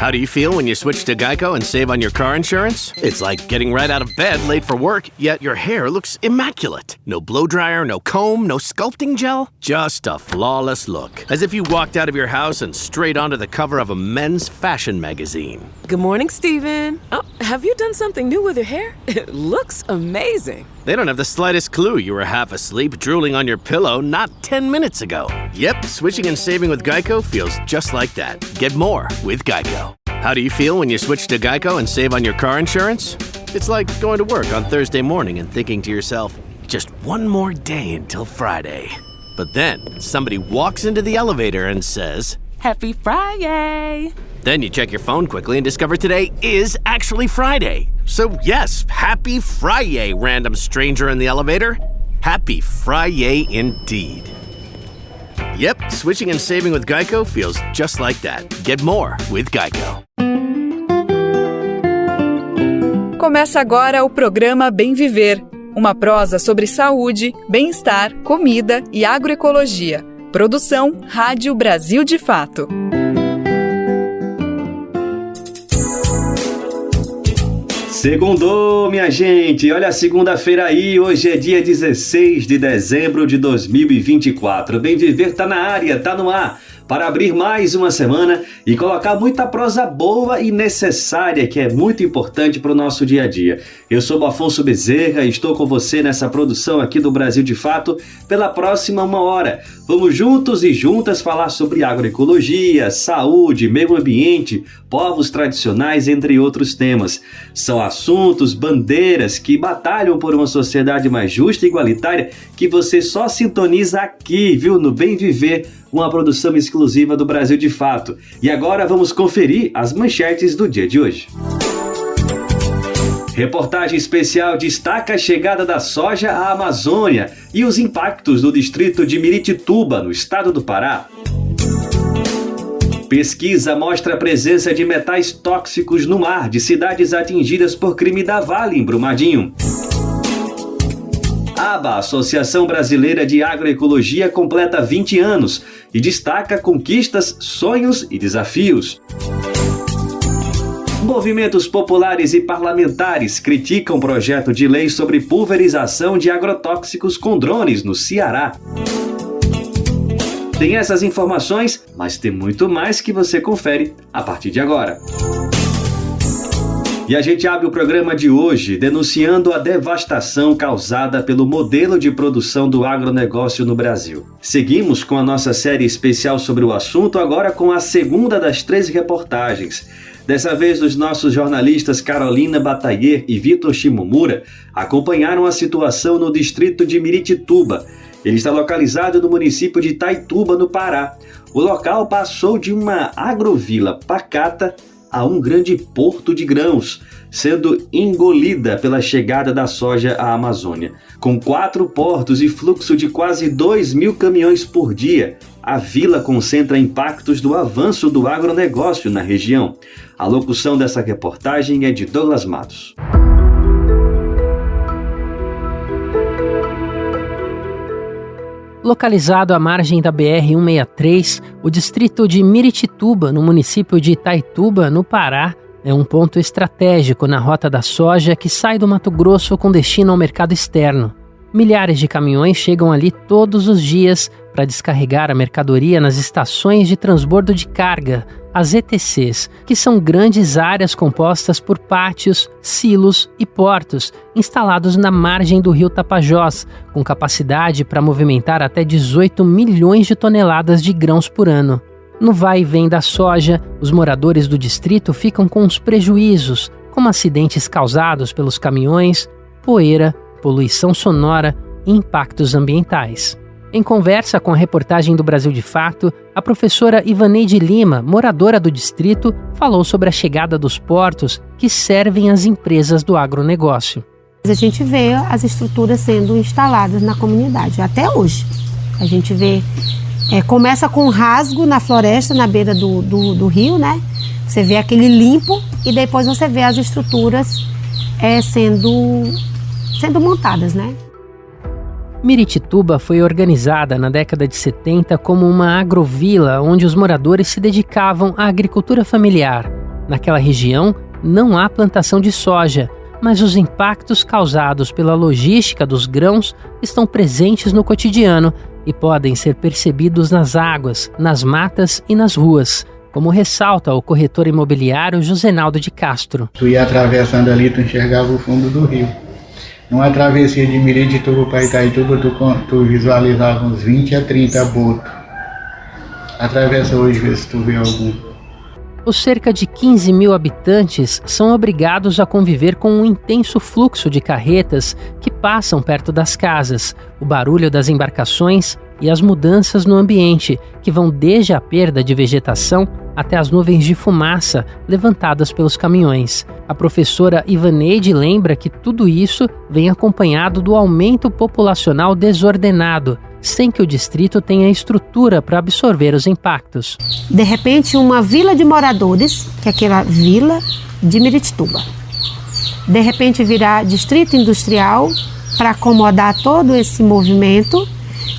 How do you feel when you switch to Geico and save on your car insurance? It's like getting right out of bed late for work, yet your hair looks immaculate. No blow dryer, no comb, no sculpting gel. Just a flawless look. As if you walked out of your house and straight onto the cover of a men's fashion magazine. Good morning, Steven. Oh, have you done something new with your hair? It looks amazing. They don't have the slightest clue you were half asleep drooling on your pillow not 10 minutes ago. Yep, switching and saving with Geico feels just like that. Get more with Geico. How do you feel when you switch to Geico and save on your car insurance? It's like going to work on Thursday morning and thinking to yourself, just one more day until Friday. But then somebody walks into the elevator and says, Happy Friday! Then you check your phone quickly and discover today is actually Friday. So yes, happy Friday, random stranger in the elevator. Happy Friday indeed. Yep, switching and saving with Geico feels just like that. Get more with Geico. Começa agora o programa Bem Viver, uma prosa sobre saúde, bem-estar, comida e agroecologia. Produção Rádio Brasil de Fato. Segundou, minha gente! Olha a segunda-feira aí, hoje é dia 16 de dezembro de 2024. Bem Viver tá na área, tá no ar, para abrir mais uma semana e colocar muita prosa boa e necessária, que é muito importante para o nosso dia a dia. Eu sou o Afonso Bezerra e estou com você nessa produção aqui do Brasil de Fato pela próxima 1 hora. Vamos juntos e juntas falar sobre agroecologia, saúde, meio ambiente, povos tradicionais, entre outros temas. São assuntos, bandeiras que batalham por uma sociedade mais justa e igualitária que você só sintoniza aqui, viu? No Bem Viver, uma produção exclusiva do Brasil de Fato. E agora vamos conferir as manchetes do dia de hoje. Reportagem especial destaca a chegada da soja à Amazônia e os impactos do distrito de Miritituba, no estado do Pará. Pesquisa mostra a presença de metais tóxicos no mar de cidades atingidas por crime da Vale, em Brumadinho. A Associação Brasileira de Agroecologia completa 20 anos e destaca conquistas, sonhos e desafios. Movimentos populares e parlamentares criticam projeto de lei sobre pulverização de agrotóxicos com drones no Ceará. Tem essas informações, mas tem muito mais que você confere a partir de agora. E a gente abre o programa de hoje denunciando a devastação causada pelo modelo de produção do agronegócio no Brasil. Seguimos com a nossa série especial sobre o assunto, agora com a segunda das 13 reportagens. Dessa vez, os nossos jornalistas Carolina Batailler e Vitor Shimomura acompanharam a situação no distrito de Miritituba. Ele está localizado no município de Itaituba, no Pará. O local passou de uma agrovila pacata a um grande porto de grãos, sendo engolida pela chegada da soja à Amazônia. Com 4 portos e fluxo de quase 2.000 caminhões por dia, a vila concentra impactos do avanço do agronegócio na região. A locução dessa reportagem é de Douglas Matos. Localizado à margem da BR-163, o distrito de Miritituba, no município de Itaituba, no Pará, é um ponto estratégico na rota da soja que sai do Mato Grosso com destino ao mercado externo. Milhares de caminhões chegam ali todos os dias para descarregar a mercadoria nas estações de transbordo de carga, as ETCs, que são grandes áreas compostas por pátios, silos e portos instalados na margem do rio Tapajós, com capacidade para movimentar até 18 milhões de toneladas de grãos por ano. No vai e vem da soja, os moradores do distrito ficam com os prejuízos, como acidentes causados pelos caminhões, poeira, poluição sonora e impactos ambientais. Em conversa com a reportagem do Brasil de Fato, a professora Ivaneide Lima, moradora do distrito, falou sobre a chegada dos portos que servem às empresas do agronegócio. A gente vê as estruturas sendo instaladas na comunidade, até hoje. A gente vê, começa com um rasgo na floresta, na beira do rio, né? Você vê aquele limpo e depois você vê as estruturas sendo montadas, né? Miritituba foi organizada na década de 70 como uma agrovila onde os moradores se dedicavam à agricultura familiar. Naquela região não há plantação de soja, mas os impactos causados pela logística dos grãos estão presentes no cotidiano e podem ser percebidos nas águas, nas matas e nas ruas, como ressalta o corretor imobiliário Josenaldo de Castro. Tu ia atravessando ali, tu enxergava o fundo do rio. Numa travessia de Miritituba para Itaituba, tu visualizava uns 20 a 30 botos. Atravessa hoje, vê se tu vê algum. Os cerca de 15 mil habitantes são obrigados a conviver com um intenso fluxo de carretas que passam perto das casas, o barulho das embarcações e as mudanças no ambiente, que vão desde a perda de vegetação até as nuvens de fumaça levantadas pelos caminhões. A professora Ivaneide lembra que tudo isso vem acompanhado do aumento populacional desordenado, sem que o distrito tenha estrutura para absorver os impactos. De repente, uma vila de moradores, que é aquela vila de Miritituba, de repente virar distrito industrial para acomodar todo esse movimento.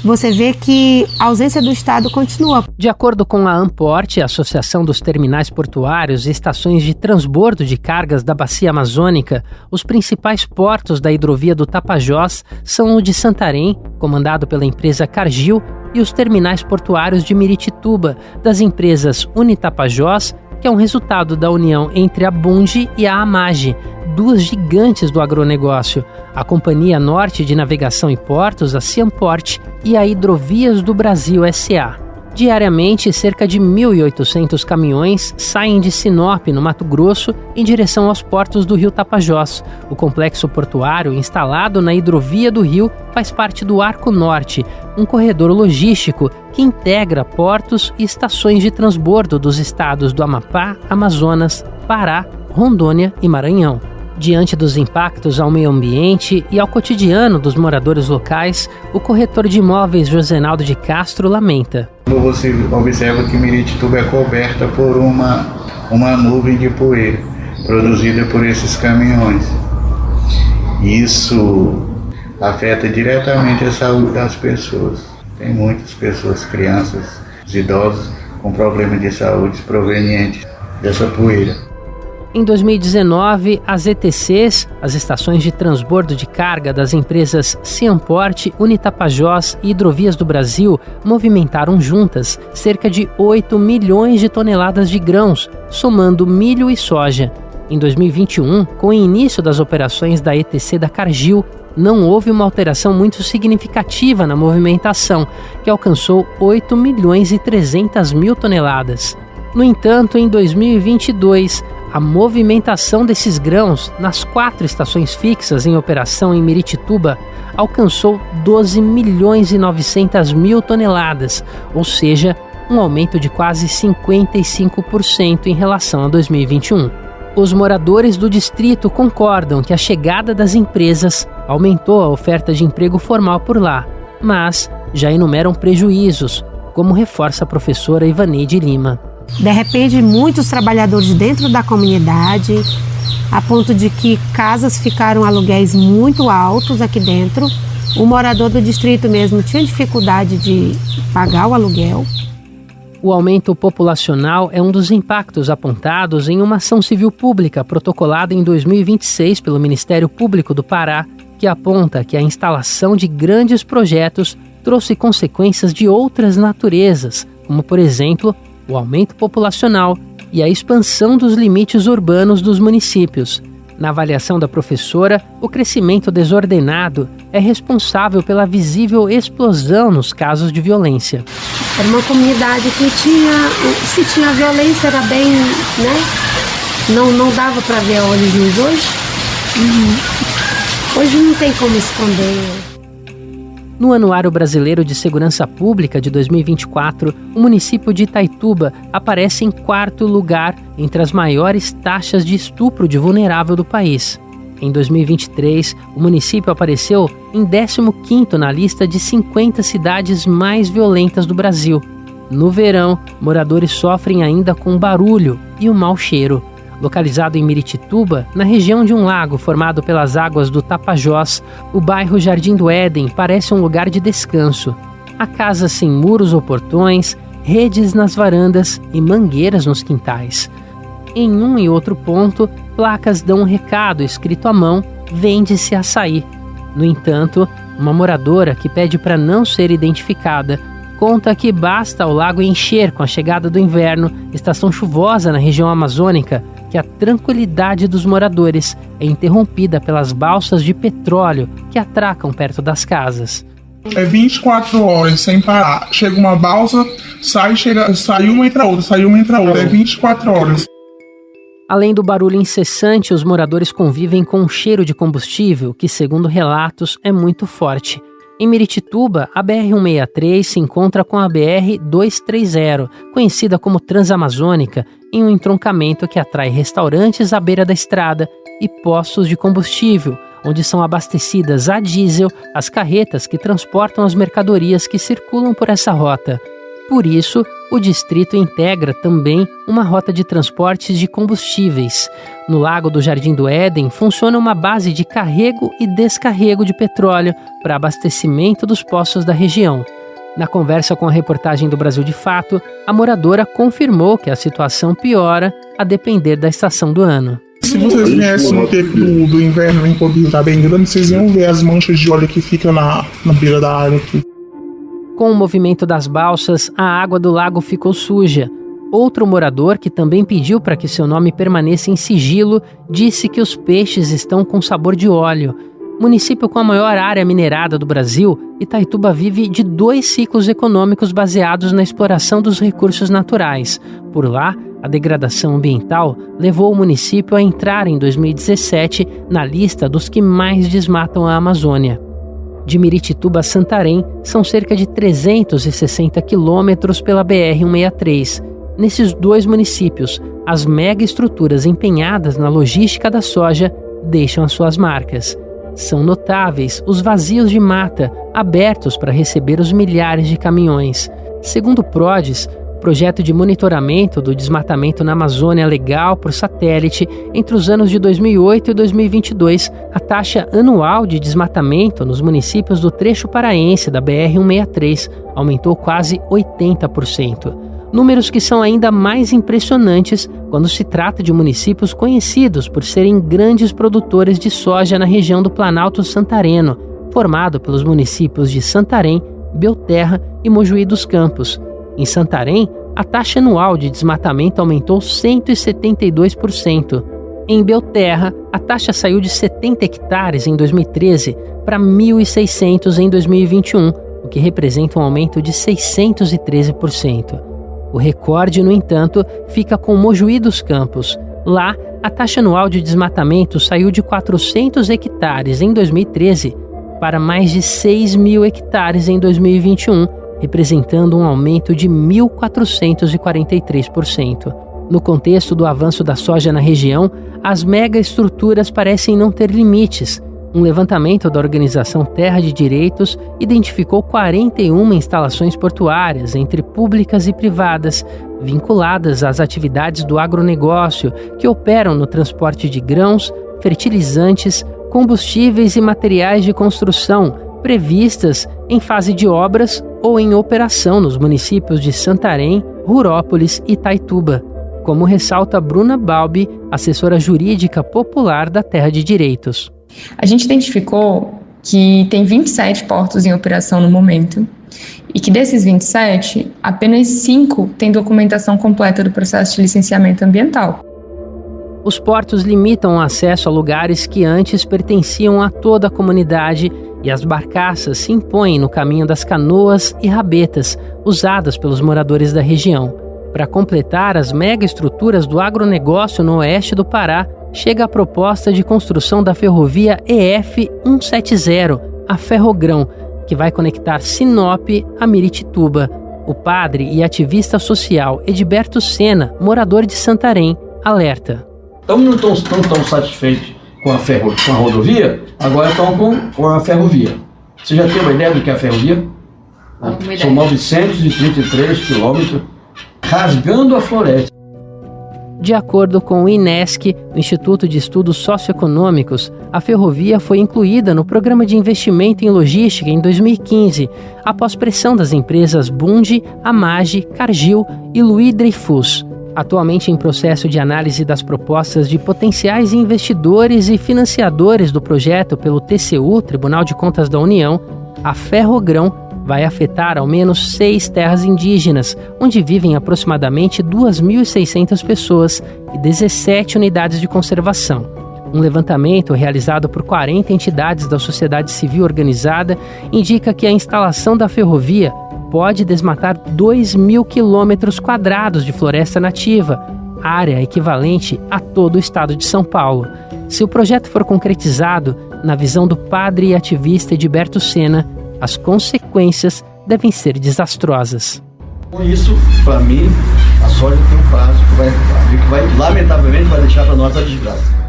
Você vê que a ausência do Estado continua. De acordo com a ANPORT, a Associação dos Terminais Portuários e Estações de Transbordo de Cargas da Bacia Amazônica, os principais portos da hidrovia do Tapajós são o de Santarém, comandado pela empresa Cargill, e os terminais portuários de Miritituba, das empresas Unitapajós, que é um resultado da união entre a Bunge e a AMAGE, duas gigantes do agronegócio, a Companhia Norte de Navegação e Portos, a Ciamport, e a Hidrovias do Brasil S.A. Diariamente, cerca de 1.800 caminhões saem de Sinop, no Mato Grosso, em direção aos portos do Rio Tapajós. O complexo portuário, instalado na hidrovia do rio, faz parte do Arco Norte, um corredor logístico que integra portos e estações de transbordo dos estados do Amapá, Amazonas, Pará, Rondônia e Maranhão. Diante dos impactos ao meio ambiente e ao cotidiano dos moradores locais, o corretor de imóveis Josenaldo de Castro lamenta. Você observa que Miritituba é coberta por uma nuvem de poeira produzida por esses caminhões. Isso afeta diretamente a saúde das pessoas. Tem muitas pessoas, crianças, idosos, com problemas de saúde provenientes dessa poeira. Em 2019, as ETCs, as estações de transbordo de carga das empresas Ciamport, Unitapajós e Hidrovias do Brasil, movimentaram juntas cerca de 8 milhões de toneladas de grãos, somando milho e soja. Em 2021, com o início das operações da ETC da Cargill, não houve uma alteração muito significativa na movimentação, que alcançou 8 milhões e 300 mil toneladas. No entanto, em 2022, a movimentação desses grãos nas 4 estações fixas em operação em Miritituba alcançou 12 milhões e 900 mil toneladas, ou seja, um aumento de quase 55% em relação a 2021. Os moradores do distrito concordam que a chegada das empresas aumentou a oferta de emprego formal por lá, mas já enumeram prejuízos, como reforça a professora Ivaneide Lima. De repente, muitos trabalhadores dentro da comunidade, a ponto de que casas ficaram aluguéis muito altos aqui dentro. O morador do distrito mesmo tinha dificuldade de pagar o aluguel. O aumento populacional é um dos impactos apontados em uma ação civil pública protocolada em 2026 pelo Ministério Público do Pará, que aponta que a instalação de grandes projetos trouxe consequências de outras naturezas, como, por exemplo, o aumento populacional e a expansão dos limites urbanos dos municípios. Na avaliação da professora, o crescimento desordenado é responsável pela visível explosão nos casos de violência. Era uma comunidade que se tinha violência, era bem, não dava para ver a olhos nus hoje. Hoje não tem como esconder. No Anuário Brasileiro de Segurança Pública de 2024, o município de Itaituba aparece em 4º lugar entre as maiores taxas de estupro de vulnerável do país. Em 2023, o município apareceu em 15º na lista de 50 cidades mais violentas do Brasil. No verão, moradores sofrem ainda com barulho e o mau cheiro. Localizado em Miritituba, na região de um lago formado pelas águas do Tapajós, o bairro Jardim do Éden parece um lugar de descanso. Há casas sem muros ou portões, redes nas varandas e mangueiras nos quintais. Em um e outro ponto, placas dão um recado escrito à mão: vende-se açaí. No entanto, uma moradora que pede para não ser identificada conta que basta o lago encher com a chegada do inverno, estação chuvosa na região amazônica, que a tranquilidade dos moradores é interrompida pelas balsas de petróleo que atracam perto das casas. É 24 horas sem parar. Chega uma balsa, sai uma, entra outra, sai uma, entra outra. É 24 horas. Além do barulho incessante, os moradores convivem com um cheiro de combustível que, segundo relatos, é muito forte. Em Miritituba, a BR-163 se encontra com a BR-230, conhecida como Transamazônica, em um entroncamento que atrai restaurantes à beira da estrada e postos de combustível, onde são abastecidas a diesel as carretas que transportam as mercadorias que circulam por essa rota. Por isso, o distrito integra também uma rota de transportes de combustíveis. No Lago do Jardim do Éden funciona uma base de carrego e descarrego de petróleo para abastecimento dos postos da região. Na conversa com a reportagem do Brasil de Fato, a moradora confirmou que a situação piora a depender da estação do ano. Se vocês viessem no tempo do inverno, em quando está bem grande, vocês iam ver as manchas de óleo que ficam na beira da água aqui. Com o movimento das balsas, a água do lago ficou suja. Outro morador, que também pediu para que seu nome permaneça em sigilo, disse que os peixes estão com sabor de óleo. Município com a maior área minerada do Brasil, Itaituba vive de 2 ciclos econômicos baseados na exploração dos recursos naturais. Por lá, a degradação ambiental levou o município a entrar em 2017 na lista dos que mais desmatam a Amazônia. De Miritituba a Santarém, são cerca de 360 quilômetros pela BR-163. Nesses 2 municípios, as megaestruturas empenhadas na logística da soja deixam as suas marcas. São notáveis os vazios de mata abertos para receber os milhares de caminhões. Segundo o PRODES, projeto de monitoramento do desmatamento na Amazônia Legal por satélite, entre os anos de 2008 e 2022, a taxa anual de desmatamento nos municípios do trecho paraense da BR-163 aumentou quase 80%. Números que são ainda mais impressionantes quando se trata de municípios conhecidos por serem grandes produtores de soja na região do Planalto Santareno, formado pelos municípios de Santarém, Belterra e Mojuí dos Campos. Em Santarém, a taxa anual de desmatamento aumentou 172%. Em Belterra, a taxa saiu de 70 hectares em 2013 para 1.600 em 2021, o que representa um aumento de 613%. O recorde, no entanto, fica com Mojuí dos Campos. Lá, a taxa anual de desmatamento saiu de 400 hectares em 2013 para mais de 6.000 hectares em 2021, representando um aumento de 1.443%. No contexto do avanço da soja na região, as megaestruturas parecem não ter limites. Um levantamento da organização Terra de Direitos identificou 41 instalações portuárias, entre públicas e privadas, vinculadas às atividades do agronegócio, que operam no transporte de grãos, fertilizantes, combustíveis e materiais de construção, previstas em fase de obras ou em operação nos municípios de Santarém, Rurópolis e Itaituba, como ressalta Bruna Balbi, assessora jurídica popular da Terra de Direitos. A gente identificou que tem 27 portos em operação no momento e que desses 27, apenas 5 têm documentação completa do processo de licenciamento ambiental. Os portos limitam o acesso a lugares que antes pertenciam a toda a comunidade e as barcaças se impõem no caminho das canoas e rabetas usadas pelos moradores da região. Para completar as megaestruturas do agronegócio no oeste do Pará, chega a proposta de construção da ferrovia EF-170, a Ferrogrão, que vai conectar Sinop a Miritituba. O padre e ativista social Edberto Sena, morador de Santarém, alerta. Então não estão tão satisfeitos com a rodovia, agora estão com a ferrovia. Você já tem uma ideia do que é a ferrovia? São 933 quilômetros rasgando a floresta. De acordo com o INESC, o Instituto de Estudos Socioeconômicos, a ferrovia foi incluída no Programa de Investimento em Logística em 2015, após pressão das empresas Bunge, Amage, Cargill e Louis Dreyfus. atualmente em processo de análise das propostas de potenciais investidores e financiadores do projeto pelo TCU, Tribunal de Contas da União, a Ferrogrão vai afetar ao menos 6 terras indígenas, onde vivem aproximadamente 2.600 pessoas e 17 unidades de conservação. Um levantamento realizado por 40 entidades da sociedade civil organizada indica que a instalação da ferrovia pode desmatar 2.000 quilômetros quadrados de floresta nativa, área equivalente a todo o estado de São Paulo. Se o projeto for concretizado, na visão do padre e ativista Edilberto Senna, as consequências devem ser desastrosas. Com isso, para mim, a soja tem um prazo que vai lamentavelmente, vai deixar para nós a desgraça.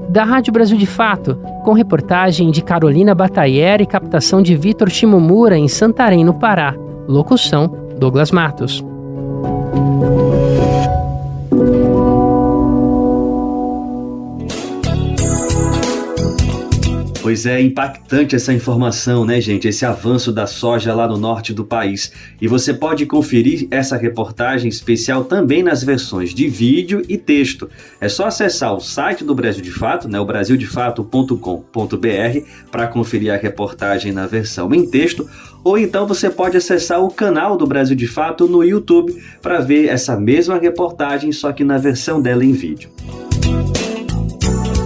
Da Rádio Brasil de Fato, com reportagem de Carolina Bataillera e captação de Vitor Shimomura em Santarém, no Pará. Locução, Douglas Matos. Pois é, impactante essa informação, né, gente? Esse avanço da soja lá no norte do país. E você pode conferir essa reportagem especial também nas versões de vídeo e texto. É só acessar o site do Brasil de Fato, né, o brasildefato.com.br, para conferir a reportagem na versão em texto. Ou então você pode acessar o canal do Brasil de Fato no YouTube para ver essa mesma reportagem, só que na versão dela em vídeo.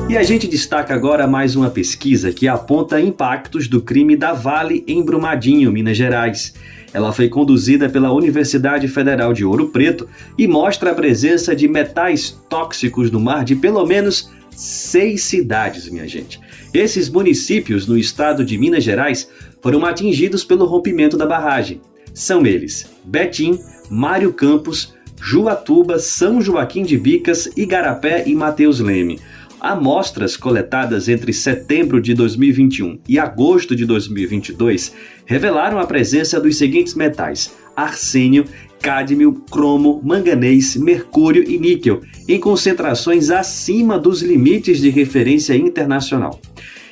E a gente destaca agora mais uma pesquisa que aponta impactos do crime da Vale em Brumadinho, Minas Gerais. Ela foi conduzida pela Universidade Federal de Ouro Preto e mostra a presença de metais tóxicos no mar de pelo menos 6 cidades, minha gente. Esses municípios no estado de Minas Gerais foram atingidos pelo rompimento da barragem. São eles: Betim, Mário Campos, Juatuba, São Joaquim de Bicas, Igarapé e Mateus Leme. Amostras coletadas entre setembro de 2021 e agosto de 2022 revelaram a presença dos seguintes metais: arsênio, cádmio, cromo, manganês, mercúrio e níquel, em concentrações acima dos limites de referência internacional.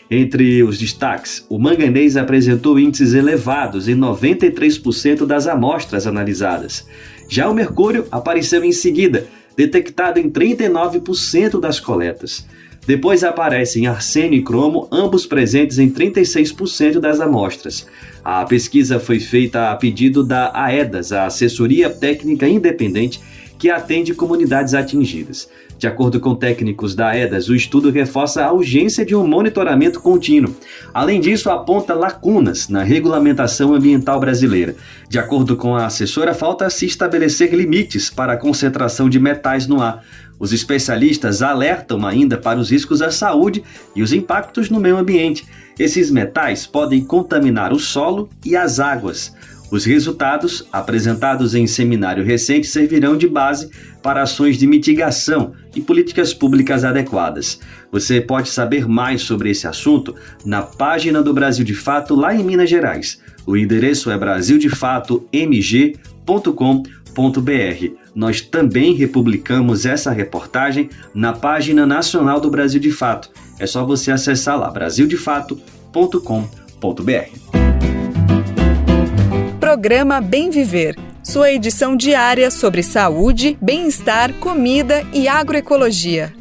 Entre os destaques, o manganês apresentou índices elevados em 93% das amostras analisadas. Já o mercúrio apareceu em seguida, detectado em 39% das coletas. Depois aparecem arsênio e cromo, ambos presentes em 36% das amostras. A pesquisa foi feita a pedido da AEDAS, a Assessoria Técnica Independente, que atende comunidades atingidas. De acordo com técnicos da AEDAS, o estudo reforça a urgência de um monitoramento contínuo. Além disso, aponta lacunas na regulamentação ambiental brasileira. De acordo com a assessora, falta se estabelecer limites para a concentração de metais no ar. Os especialistas alertam ainda para os riscos à saúde e os impactos no meio ambiente. Esses metais podem contaminar o solo e as águas. Os resultados, apresentados em seminário recente, servirão de base para ações de mitigação e políticas públicas adequadas. Você pode saber mais sobre esse assunto na página do Brasil de Fato lá em Minas Gerais. O endereço é brasildefatomg.com.br. Nós também republicamos essa reportagem na página nacional do Brasil de Fato. É só você acessar lá, brasildefato.com.br. Programa Bem Viver, sua edição diária sobre saúde, bem-estar, comida e agroecologia.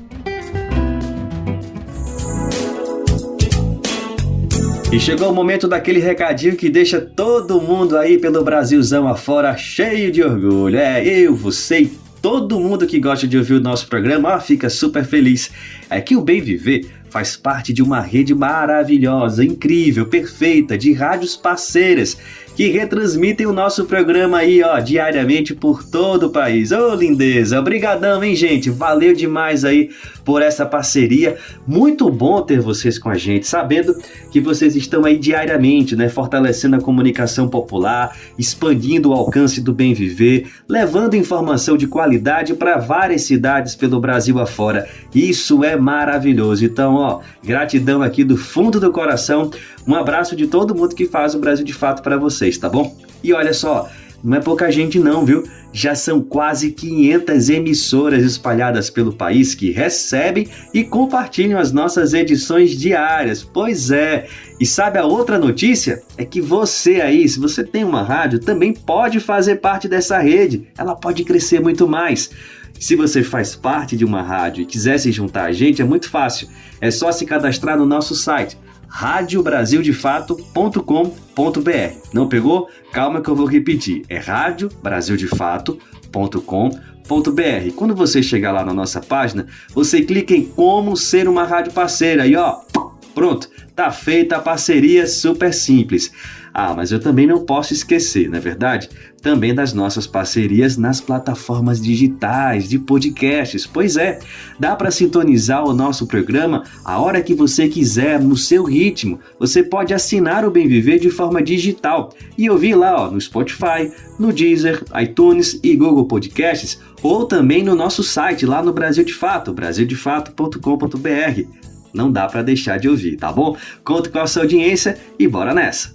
E chegou o momento daquele recadinho que deixa todo mundo aí pelo Brasilzão afora cheio de orgulho. Eu, você e todo mundo que gosta de ouvir o nosso programa fica super feliz. É que o Bem Viver faz parte de uma rede maravilhosa, incrível, perfeita, de rádios parceiras que retransmitem o nosso programa aí, diariamente por todo o país. Ô, lindeza! Obrigadão, hein, gente? Valeu demais aí por essa parceria. Muito bom ter vocês com a gente, sabendo que vocês estão aí diariamente, né, fortalecendo a comunicação popular, expandindo o alcance do Bem Viver, levando informação de qualidade para várias cidades pelo Brasil afora. Isso é maravilhoso. Então, gratidão aqui do fundo do coração. Um abraço de todo mundo que faz o Brasil de Fato para vocês, tá bom? E olha só, não é pouca gente não, viu? Já são quase 500 emissoras espalhadas pelo país que recebem e compartilham as nossas edições diárias. Pois é, e sabe a outra notícia? É que você aí, se você tem uma rádio, também pode fazer parte dessa rede. Ela pode crescer muito mais. Se você faz parte de uma rádio e quiser se juntar a gente, é muito fácil. É só se cadastrar no nosso site, radiobrasildefato.com.br. Não pegou? Calma que eu vou repetir. É radiobrasildefato.com.br. Quando você chegar lá na nossa página, você clica em como ser uma rádio parceira e ó, pronto, tá feita a parceria super simples. Ah, mas eu também não posso esquecer, não é verdade? Também das nossas parcerias nas plataformas digitais de podcasts. Pois é, dá para sintonizar o nosso programa a hora que você quiser, no seu ritmo. Você pode assinar o Bem Viver de forma digital e ouvir lá no Spotify, no Deezer, iTunes e Google Podcasts, ou também no nosso site lá no Brasil de Fato, brasildefato.com.br. Não dá para deixar de ouvir, tá bom? Conto com a sua audiência e bora nessa!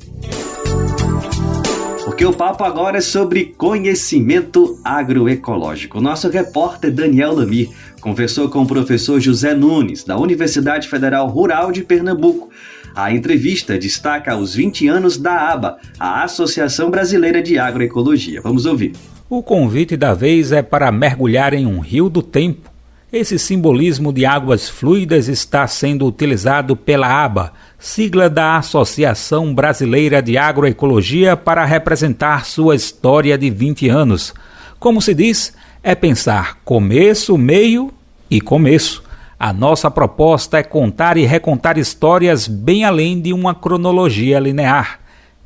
Porque o papo agora é sobre conhecimento agroecológico. O nosso repórter Daniel Lamir conversou com o professor José Nunes, da Universidade Federal Rural de Pernambuco. A entrevista destaca os 20 anos da ABA, a Associação Brasileira de Agroecologia. Vamos ouvir. O convite da vez é para mergulhar em um rio do tempo. Esse simbolismo de águas fluidas está sendo utilizado pela ABA, sigla da Associação Brasileira de Agroecologia, para representar sua história de 20 anos. Como se diz, é pensar começo, meio e começo. A nossa proposta é contar e recontar histórias bem além de uma cronologia linear.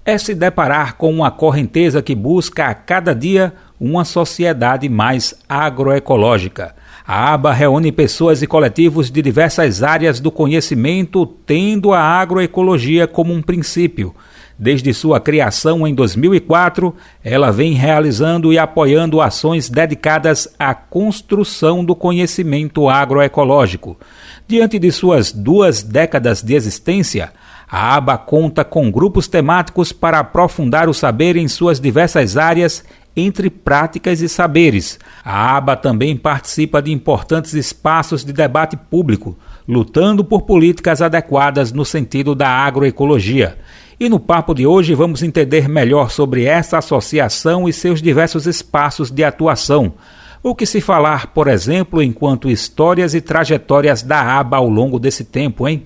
É se deparar com uma correnteza que busca a cada dia uma sociedade mais agroecológica. A ABA reúne pessoas e coletivos de diversas áreas do conhecimento, tendo a agroecologia como um princípio. Desde sua criação em 2004, ela vem realizando e apoiando ações dedicadas à construção do conhecimento agroecológico. Diante de suas 2 décadas de existência, a ABA conta com grupos temáticos para aprofundar o saber em suas diversas áreas, entre práticas e saberes. A ABA também participa de importantes espaços de debate público, lutando por políticas adequadas no sentido da agroecologia. E no papo de hoje vamos entender melhor sobre essa associação e seus diversos espaços de atuação. O que se falar, por exemplo, enquanto histórias e trajetórias da ABA ao longo desse tempo, hein?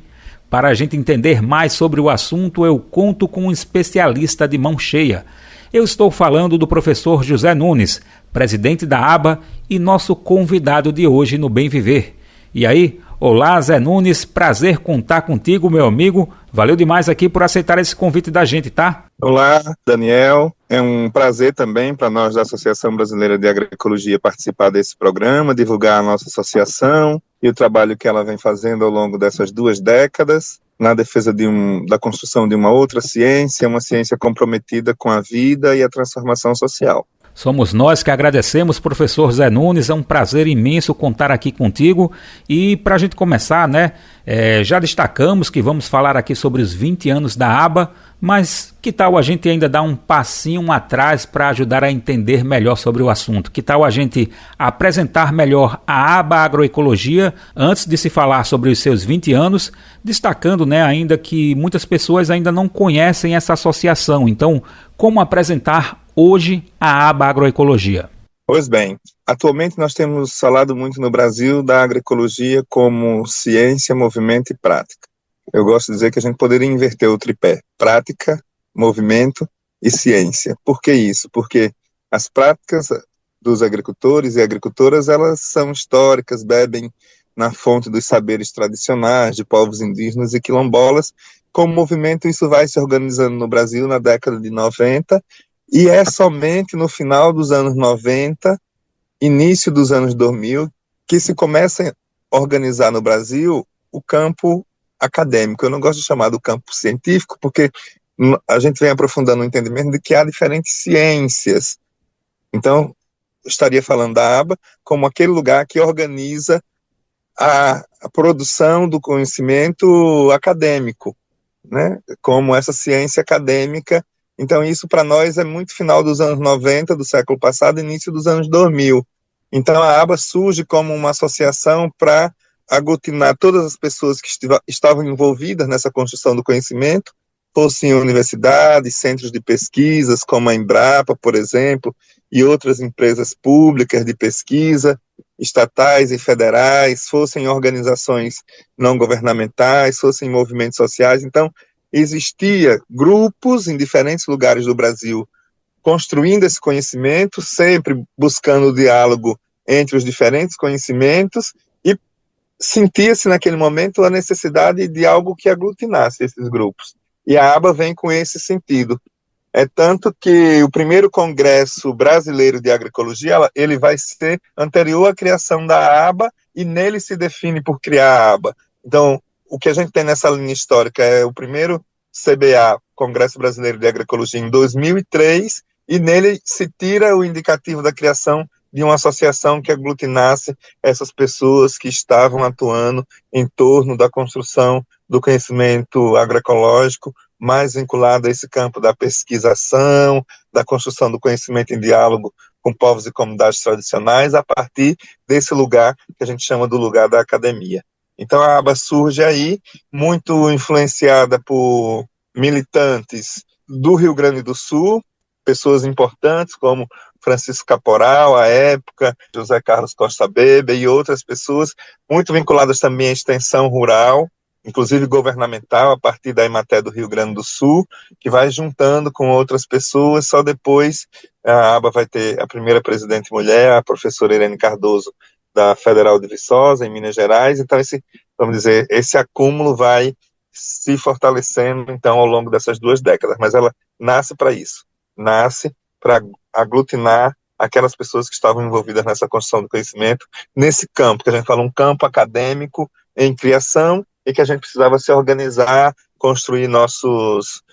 Para a gente entender mais sobre o assunto, eu conto com um especialista de mão cheia. Eu estou falando do professor José Nunes, presidente da ABA e nosso convidado de hoje no Bem Viver. E aí, olá Zé Nunes, prazer contar contigo, meu amigo. Valeu demais aqui por aceitar esse convite da gente, tá? Olá, Daniel. É um prazer também para nós da Associação Brasileira de Agroecologia participar desse programa, divulgar a nossa associação e o trabalho que ela vem fazendo ao longo dessas 2 décadas. Na defesa da construção de uma outra ciência, uma ciência comprometida com a vida e a transformação social. Somos nós que agradecemos, professor Zé Nunes, é um prazer imenso contar aqui contigo. E para a gente começar, já destacamos que vamos falar aqui sobre os 20 anos da ABA, mas que tal a gente ainda dar um passinho atrás para ajudar a entender melhor sobre o assunto? Que tal a gente apresentar melhor a ABA Agroecologia antes de se falar sobre os seus 20 anos, destacando ainda que muitas pessoas ainda não conhecem essa associação. Então, como apresentar hoje a ABA Agroecologia? Pois bem, atualmente nós temos falado muito no Brasil da agroecologia como ciência, movimento e prática. Eu gosto de dizer que a gente poderia inverter o tripé: prática, movimento e ciência. Por que isso? Porque as práticas dos agricultores e agricultoras, elas são históricas, bebem na fonte dos saberes tradicionais de povos indígenas e quilombolas. Como movimento, isso vai se organizando no Brasil na década de 90, e é somente no final dos anos 90, início dos anos 2000, que se começa a organizar no Brasil o campo acadêmico. Eu não gosto de chamar do campo científico, porque a gente vem aprofundando o entendimento de que há diferentes ciências. Então, eu estaria falando da ABA como aquele lugar que organiza a produção do conhecimento acadêmico, como essa ciência acadêmica. Então, isso para nós é muito final dos anos 90, do século passado, início dos anos 2000. Então, a ABA surge como uma associação para aglutinar todas as pessoas que estavam envolvidas nessa construção do conhecimento, fossem universidades, centros de pesquisas, como a Embrapa, por exemplo, e outras empresas públicas de pesquisa, estatais e federais, fossem organizações não governamentais, fossem movimentos sociais. Então, existia grupos em diferentes lugares do Brasil construindo esse conhecimento, sempre buscando o diálogo entre os diferentes conhecimentos, e sentia-se naquele momento a necessidade de algo que aglutinasse esses grupos. E a aba vem com esse sentido. É tanto que o primeiro Congresso Brasileiro de Agroecologia, ele vai ser anterior à criação da aba, e nele se define por criar a aba. Então, o que a gente tem nessa linha histórica é o primeiro CBA, Congresso Brasileiro de Agroecologia, em 2003, e nele se tira o indicativo da criação de uma associação que aglutinasse essas pessoas que estavam atuando em torno da construção do conhecimento agroecológico, mais vinculado a esse campo da pesquisação, da construção do conhecimento em diálogo com povos e comunidades tradicionais, a partir desse lugar que a gente chama do lugar da academia. Então a aba surge aí, muito influenciada por militantes do Rio Grande do Sul, pessoas importantes como Francisco Caporal, à época, José Carlos Costa Bebe e outras pessoas, muito vinculadas também à extensão rural, inclusive governamental, a partir da Emater do Rio Grande do Sul, que vai juntando com outras pessoas. Só depois a aba vai ter a primeira presidente mulher, a professora Irene Cardoso, da Federal de Viçosa, em Minas Gerais. Então, esse acúmulo vai se fortalecendo, então, ao longo dessas 2 décadas. Mas ela nasce para isso, nasce para aglutinar aquelas pessoas que estavam envolvidas nessa construção do conhecimento, nesse campo, que a gente fala um campo acadêmico em criação, e que a gente precisava se organizar, construir nossos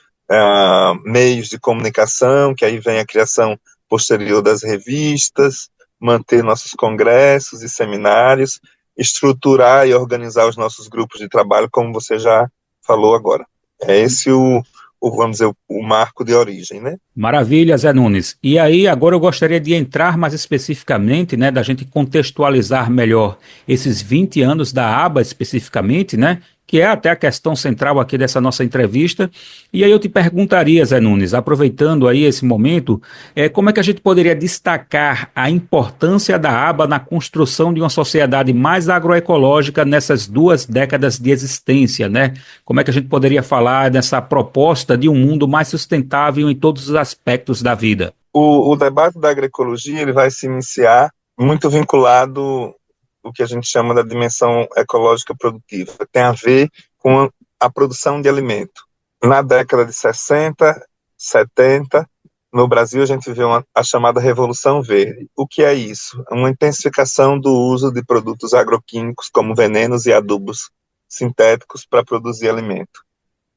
meios de comunicação, que aí vem a criação posterior das revistas, manter nossos congressos e seminários, estruturar e organizar os nossos grupos de trabalho, como você já falou agora. É esse vamos dizer, o marco de origem, né? Maravilha, Zé Nunes. E aí, agora eu gostaria de entrar mais especificamente, né, da gente contextualizar melhor esses 20 anos da aba especificamente, né, que é até a questão central aqui dessa nossa entrevista. E aí eu te perguntaria, Zé Nunes, aproveitando aí esse momento, como é que a gente poderia destacar a importância da aba na construção de uma sociedade mais agroecológica nessas 2 décadas de existência, né? Como é que a gente poderia falar dessa proposta de um mundo mais sustentável em todos os aspectos da vida? O debate da agroecologia, ele vai se iniciar muito vinculado o que a gente chama da dimensão ecológica produtiva. Tem a ver com a produção de alimento. Na década de 60, 70, no Brasil a gente vê a chamada Revolução Verde. O que é isso? Uma intensificação do uso de produtos agroquímicos como venenos e adubos sintéticos para produzir alimento.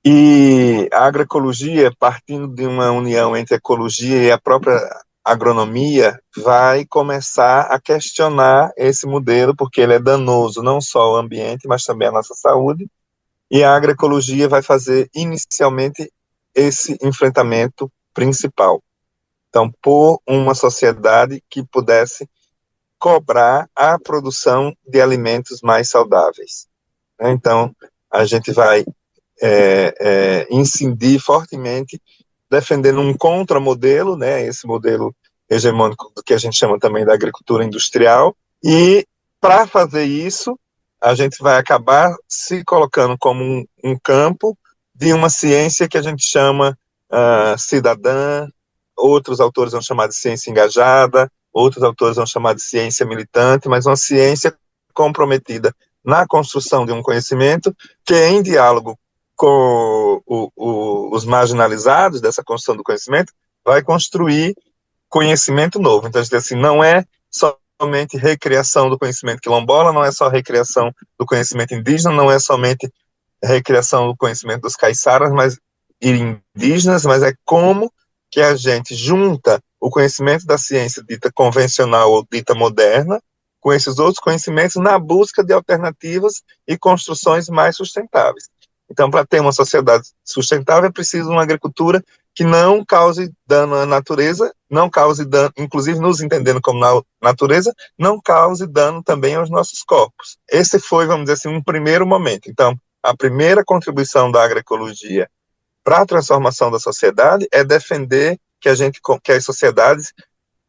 E a agroecologia, partindo de uma união entre a ecologia e a própria agronomia, vai começar a questionar esse modelo, porque ele é danoso não só ao ambiente, mas também à nossa saúde, e a agroecologia vai fazer inicialmente esse enfrentamento principal. Então, por uma sociedade que pudesse cobrar a produção de alimentos mais saudáveis. Então, a gente vai incidir fortemente defendendo um contramodelo, né, esse modelo hegemônico que a gente chama também da agricultura industrial, e para fazer isso, a gente vai acabar se colocando como um campo de uma ciência que a gente chama cidadã, outros autores vão chamar de ciência engajada, outros autores vão chamar de ciência militante, mas uma ciência comprometida na construção de um conhecimento que é em diálogo com os marginalizados dessa construção do conhecimento, vai construir conhecimento novo. Então, a gente diz assim, não é somente recriação do conhecimento quilombola, não é só recriação do conhecimento indígena, não é somente recriação do conhecimento dos caiçaras, mas indígenas, mas é como que a gente junta o conhecimento da ciência dita convencional ou dita moderna com esses outros conhecimentos na busca de alternativas e construções mais sustentáveis. Então, para ter uma sociedade sustentável, é preciso uma agricultura que não cause dano à natureza, não cause dano, inclusive nos entendendo como natureza, não cause dano também aos nossos corpos. Esse foi, vamos dizer assim, um primeiro momento. Então, a primeira contribuição da agroecologia para a transformação da sociedade é defender que as sociedades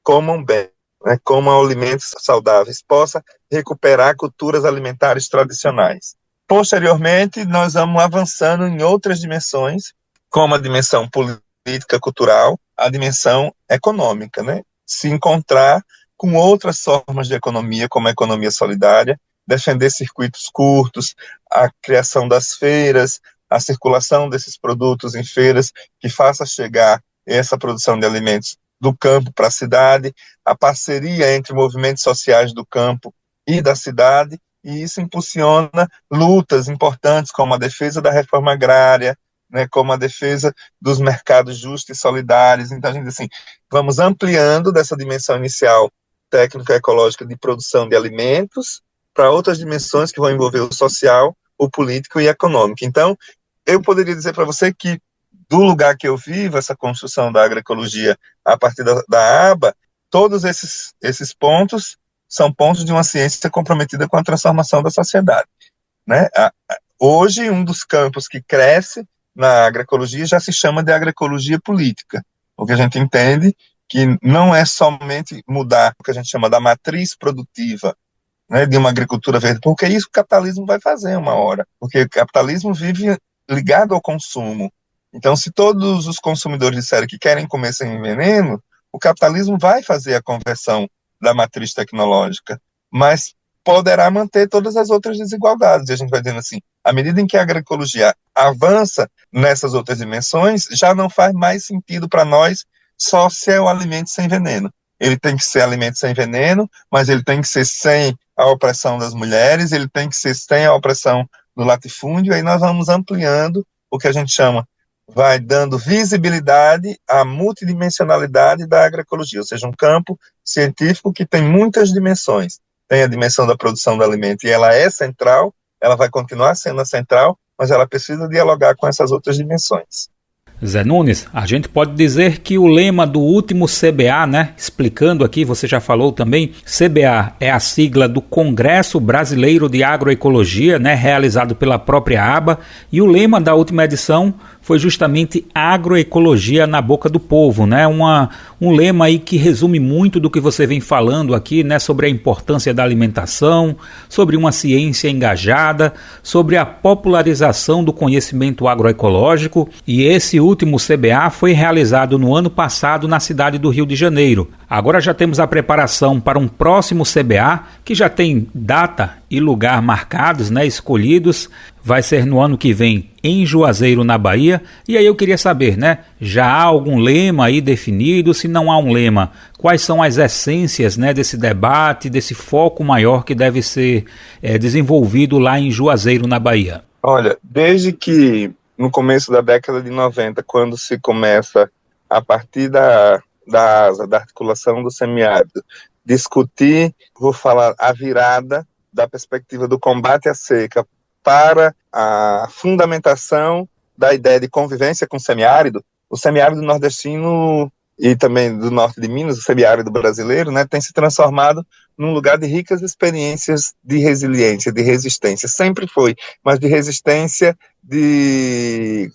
comam bem. né, como alimentos saudáveis, possa recuperar culturas alimentares tradicionais. Posteriormente, nós vamos avançando em outras dimensões, como a dimensão política, cultural, a dimensão econômica, né? Se encontrar com outras formas de economia, como a economia solidária, defender circuitos curtos, a criação das feiras, a circulação desses produtos em feiras, que faça chegar essa produção de alimentos do campo para a cidade, a parceria entre movimentos sociais do campo e da cidade, e isso impulsiona lutas importantes como a defesa da reforma agrária, né, como a defesa dos mercados justos e solidários. Então, a gente assim, vamos ampliando dessa dimensão inicial técnico-ecológica de produção de alimentos para outras dimensões que vão envolver o social, o político e econômico. Então, eu poderia dizer para você que, do lugar que eu vivo, essa construção da agroecologia a partir da aba, todos esses pontos são pontos de uma ciência comprometida com a transformação da sociedade, né? Hoje, um dos campos que cresce na agroecologia já se chama de agroecologia política, porque a gente entende que não é somente mudar o que a gente chama da matriz produtiva, né, de uma agricultura verde, porque isso o capitalismo vai fazer uma hora, porque o capitalismo vive ligado ao consumo. Então, se todos os consumidores disserem que querem comer sem veneno, o capitalismo vai fazer a conversão da matriz tecnológica, mas poderá manter todas as outras desigualdades. E a gente vai dizendo assim, à medida em que a agroecologia avança nessas outras dimensões, já não faz mais sentido para nós só ser o alimento sem veneno. Ele tem que ser alimento sem veneno, mas ele tem que ser sem a opressão das mulheres, ele tem que ser sem a opressão do latifúndio, e aí nós vamos ampliando o que a gente chama, vai dando visibilidade à multidimensionalidade da agroecologia, ou seja, um campo científico que tem muitas dimensões. Tem a dimensão da produção do alimento, e ela é central, ela vai continuar sendo a central, mas ela precisa dialogar com essas outras dimensões. Zé Nunes, a gente pode dizer que o lema do último CBA, né, explicando aqui, você já falou também, CBA é a sigla do Congresso Brasileiro de Agroecologia, né, realizado pela própria aba, e o lema da última edição foi justamente agroecologia na boca do povo, né? Um lema aí que resume muito do que você vem falando aqui, né? Sobre a importância da alimentação, sobre uma ciência engajada, sobre a popularização do conhecimento agroecológico. E esse último CBA foi realizado no ano passado na cidade do Rio de Janeiro. Agora já temos a preparação para um próximo CBA, que já tem data e lugar marcados, né, escolhidos. Vai ser no ano que vem em Juazeiro, na Bahia. E aí eu queria saber, né, já há algum lema aí definido? Se não há um lema, quais são as essências, né, desse debate, desse foco maior que deve ser desenvolvido lá em Juazeiro, na Bahia? Olha, desde que no começo da década de 90, quando se começa a partir da asa, da articulação do semiárido, discutir, vou falar, a virada da perspectiva do combate à seca para a fundamentação da ideia de convivência com o semiárido nordestino e também do norte de Minas, o semiárido brasileiro, né, tem se transformado num lugar de ricas experiências de resiliência, de resistência, sempre foi, mas de resistência, de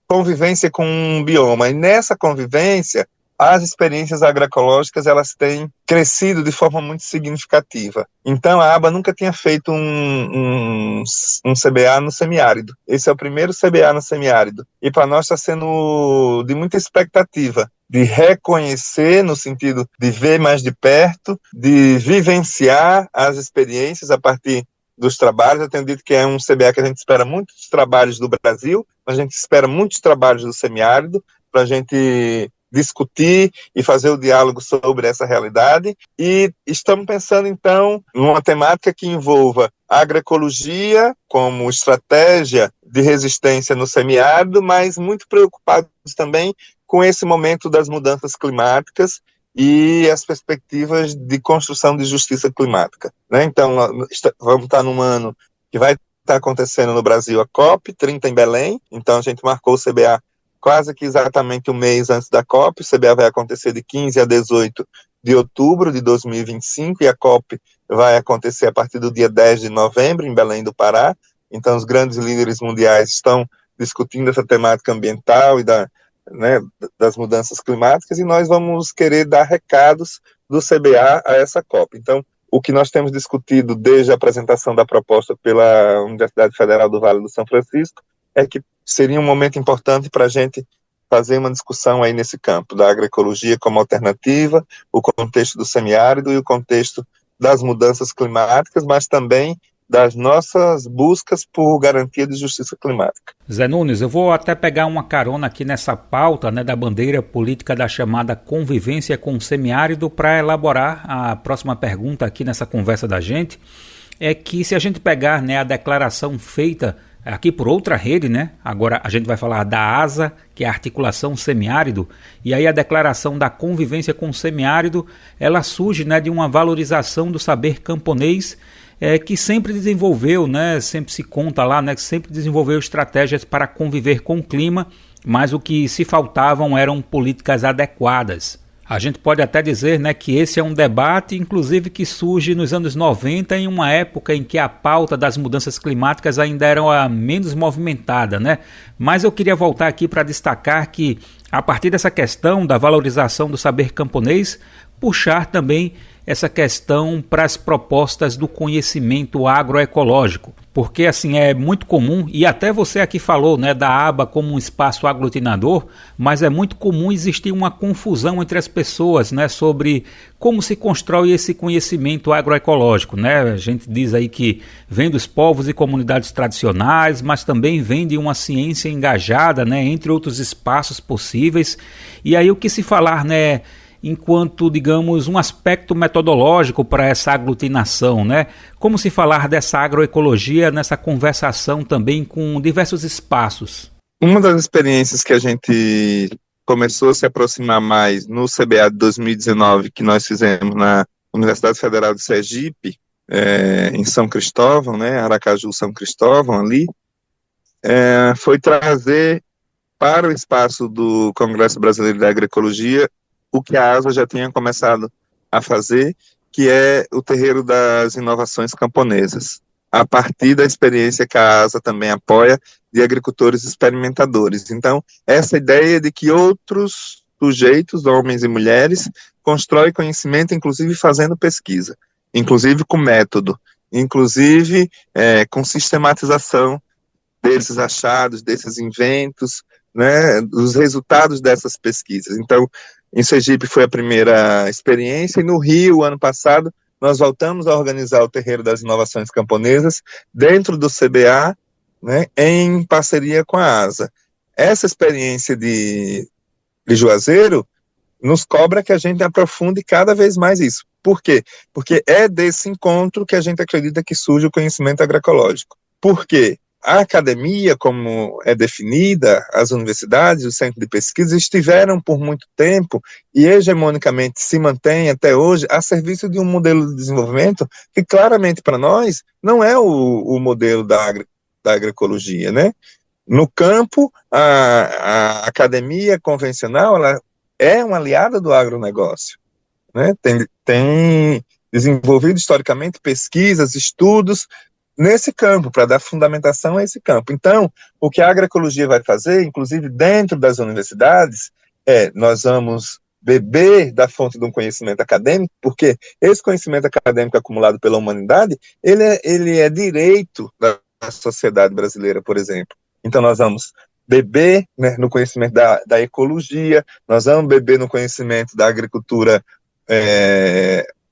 convivência com um bioma, e nessa convivência, as experiências agroecológicas, elas têm crescido de forma muito significativa. Então, a aba nunca tinha feito um CBA no semiárido. Esse é o primeiro CBA no semiárido. E para nós está sendo de muita expectativa, de reconhecer, no sentido de ver mais de perto, de vivenciar as experiências a partir dos trabalhos. Eu tenho dito que é um CBA que a gente espera muitos trabalhos do Brasil, mas a gente espera muitos trabalhos do semiárido, para a gente discutir e fazer o diálogo sobre essa realidade, e estamos pensando então numa temática que envolva a agroecologia como estratégia de resistência no semiárido, mas muito preocupados também com esse momento das mudanças climáticas e as perspectivas de construção de justiça climática, né? Então, vamos estar num ano que vai estar acontecendo no Brasil a COP30 em Belém, então a gente marcou o CBA quase que exatamente um mês antes da COP. O CBA vai acontecer de 15 a 18 de outubro de 2025, e a COP vai acontecer a partir do dia 10 de novembro, em Belém do Pará. Então, os grandes líderes mundiais estão discutindo essa temática ambiental e das mudanças climáticas, e nós vamos querer dar recados do CBA a essa COP. Então, o que nós temos discutido desde a apresentação da proposta pela Universidade Federal do Vale do São Francisco é que seria um momento importante para a gente fazer uma discussão aí nesse campo da agroecologia como alternativa, o contexto do semiárido e o contexto das mudanças climáticas, mas também das nossas buscas por garantia de justiça climática. Zé Nunes, eu vou até pegar uma carona aqui nessa pauta, né, da bandeira política da chamada convivência com o semiárido para elaborar a próxima pergunta aqui nessa conversa da gente. É que se a gente pegar, né, a declaração feita aqui por outra rede, né, agora a gente vai falar da ASA, que é a Articulação Semiárido, e aí a declaração da convivência com o semiárido, ela surge, né, de uma valorização do saber camponês, que sempre desenvolveu, né, sempre se conta lá, né, que sempre desenvolveu estratégias para conviver com o clima, mas o que se faltavam eram políticas adequadas. A gente pode até dizer, né, que esse é um debate, inclusive, que surge nos anos 90, em uma época em que a pauta das mudanças climáticas ainda era menos movimentada, né? Mas eu queria voltar aqui para destacar que, a partir dessa questão da valorização do saber camponês, puxar também essa questão para as propostas do conhecimento agroecológico, porque assim é muito comum, e até você aqui falou, né, da aba como um espaço aglutinador, mas é muito comum existir uma confusão entre as pessoas, né, sobre como se constrói esse conhecimento agroecológico, né? A gente diz aí que vem dos povos e comunidades tradicionais, mas também vem de uma ciência engajada, né, entre outros espaços possíveis, e aí o que se falar, né, enquanto, digamos, um aspecto metodológico para essa aglutinação, né? Como se falar dessa agroecologia nessa conversação também com diversos espaços? Uma das experiências que a gente começou a se aproximar mais no CBA de 2019, que nós fizemos na Universidade Federal de Sergipe, em São Cristóvão, né, Aracaju, São Cristóvão, ali, foi trazer para o espaço do Congresso Brasileiro de Agroecologia o que a ASA já tinha começado a fazer, que é o terreiro das inovações camponesas, a partir da experiência que a ASA também apoia de agricultores experimentadores. Então, essa ideia de que outros sujeitos, homens e mulheres, constroem conhecimento, inclusive fazendo pesquisa, inclusive com método, inclusive com sistematização desses achados, desses inventos, né, dos resultados dessas pesquisas. Então, em Sergipe foi a primeira experiência, e no Rio, ano passado, nós voltamos a organizar o Terreiro das Inovações Camponesas dentro do CBA, né, em parceria com a ASA. Essa experiência de Juazeiro nos cobra que a gente aprofunde cada vez mais isso. Por quê? Porque é desse encontro que a gente acredita que surge o conhecimento agroecológico. Por quê? A academia, como é definida, as universidades, os centros de pesquisa, estiveram por muito tempo e hegemonicamente se mantêm até hoje a serviço de um modelo de desenvolvimento que claramente para nós não é o modelo da agroecologia, né? No campo, a academia convencional, ela é uma aliada do agronegócio, né? Tem desenvolvido historicamente pesquisas, estudos nesse campo, para dar fundamentação a esse campo. Então, o que a agroecologia vai fazer, inclusive dentro das universidades, nós vamos beber da fonte de um conhecimento acadêmico, porque esse conhecimento acadêmico acumulado pela humanidade, ele é direito da sociedade brasileira, por exemplo. Então, nós vamos beber, né, no conhecimento da ecologia, nós vamos beber no conhecimento da agricultura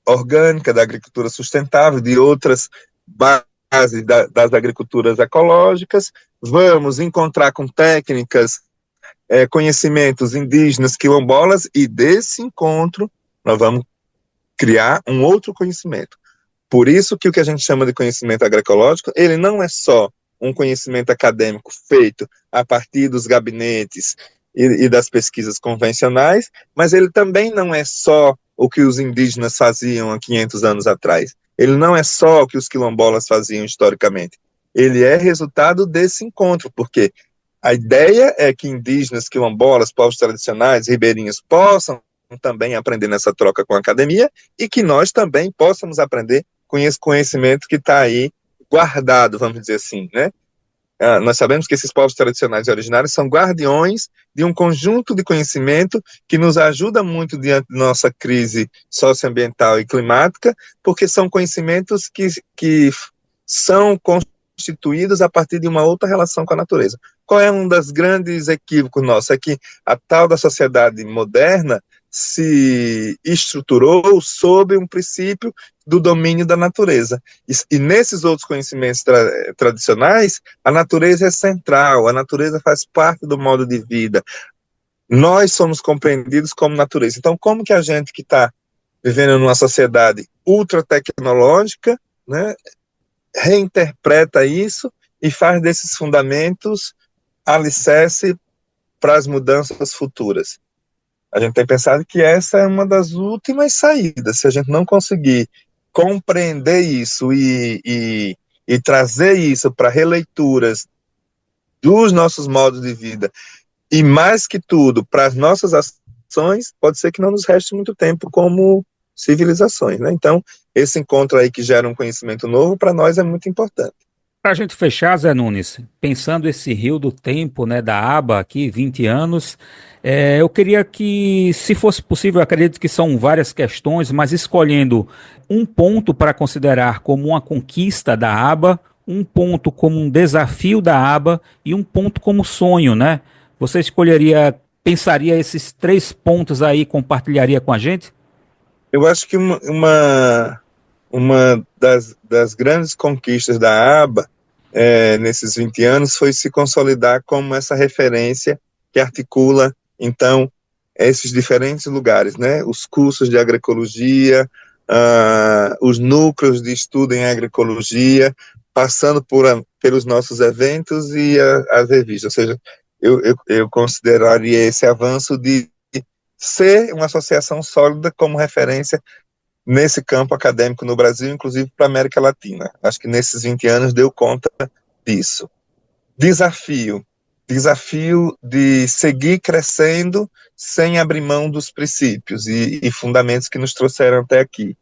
orgânica, da agricultura sustentável, de outras bases das agriculturas ecológicas, vamos encontrar com técnicas, conhecimentos indígenas, quilombolas, e desse encontro nós vamos criar um outro conhecimento. Por isso que o que a gente chama de conhecimento agroecológico, ele não é só um conhecimento acadêmico feito a partir dos gabinetes e das pesquisas convencionais, mas ele também não é só o que os indígenas faziam há 500 anos atrás. Ele não é só o que os quilombolas faziam historicamente. Ele é resultado desse encontro, porque a ideia é que indígenas, quilombolas, povos tradicionais, ribeirinhos possam também aprender nessa troca com a academia e que nós também possamos aprender com esse conhecimento que está aí guardado, vamos dizer assim, né? nós sabemos que esses povos tradicionais e originários são guardiões de um conjunto de conhecimento que nos ajuda muito diante da nossa crise socioambiental e climática, porque são conhecimentos que são constituídos a partir de uma outra relação com a natureza. Qual é um dos grandes equívocos nossos? É que a tal da sociedade moderna se estruturou sob um princípio do domínio da natureza. E nesses outros conhecimentos tradicionais, a natureza é central, a natureza faz parte do modo de vida. Nós somos compreendidos como natureza. Então, como que a gente que está vivendo numa sociedade ultra tecnológica, né, reinterpreta isso e faz desses fundamentos alicerce para as mudanças futuras? A gente tem pensado que essa é uma das últimas saídas. Se a gente não conseguir compreender isso e trazer isso para releituras dos nossos modos de vida, e mais que tudo, para as nossas ações, pode ser que não nos reste muito tempo como civilizações, né? Então, esse encontro aí que gera um conhecimento novo, para nós é muito importante. Para a gente fechar, Zé Nunes, pensando esse rio do tempo, né, da aba aqui, 20 anos, eu queria que, se fosse possível, eu acredito que são várias questões, mas escolhendo um ponto para considerar como uma conquista da aba, um ponto como um desafio da aba e um ponto como sonho, né? Você pensaria esses 3 pontos aí, compartilharia com a gente? Eu acho que uma das grandes conquistas da aba nesses 20 anos foi se consolidar como essa referência que articula, então, esses diferentes lugares, né? Os cursos de agroecologia, os núcleos de estudo em agroecologia, passando pelos nossos eventos e as revistas. Ou seja, eu consideraria esse avanço de ser uma associação sólida como referência nesse campo acadêmico no Brasil, inclusive para a América Latina. Acho que nesses 20 anos deu conta disso. Desafio de seguir crescendo sem abrir mão dos princípios e fundamentos que nos trouxeram até aqui,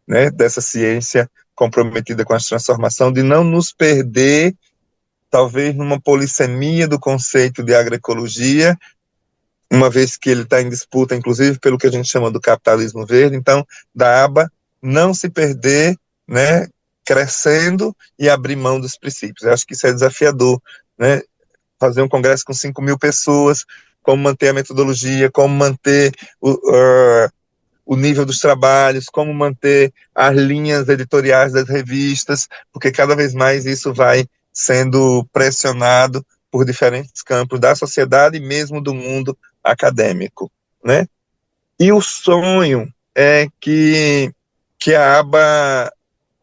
né? Dessa ciência comprometida com a transformação, de não nos perder, talvez numa polissemia do conceito de agroecologia, uma vez que ele está em disputa, inclusive, pelo que a gente chama do capitalismo verde. Então, da aba não se perder, né, crescendo e abrir mão dos princípios. Eu acho que isso é desafiador, né? Fazer um congresso com 5.000 pessoas, como manter a metodologia, como manter o nível dos trabalhos, como manter as linhas editoriais das revistas, porque cada vez mais isso vai sendo pressionado por diferentes campos da sociedade e mesmo do mundo acadêmico, né? E o sonho é que a aba,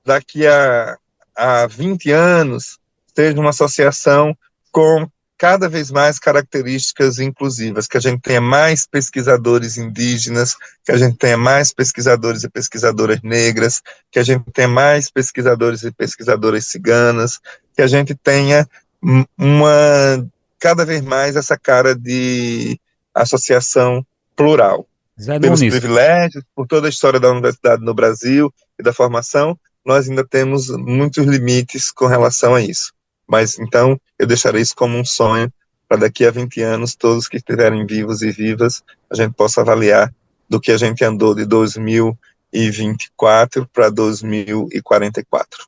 daqui a 20 anos, seja uma associação com cada vez mais características inclusivas, que a gente tenha mais pesquisadores indígenas, que a gente tenha mais pesquisadores e pesquisadoras negras, que a gente tenha mais pesquisadores e pesquisadoras ciganas, que a gente tenha cada vez mais essa cara de associação plural. Zé Pelos Nunes, privilégios, por toda a história da universidade no Brasil e da formação, nós ainda temos muitos limites com relação a isso. Mas, então, eu deixarei isso como um sonho para daqui a 20 anos, todos que estiverem vivos e vivas, a gente possa avaliar do que a gente andou de 2024 para 2044.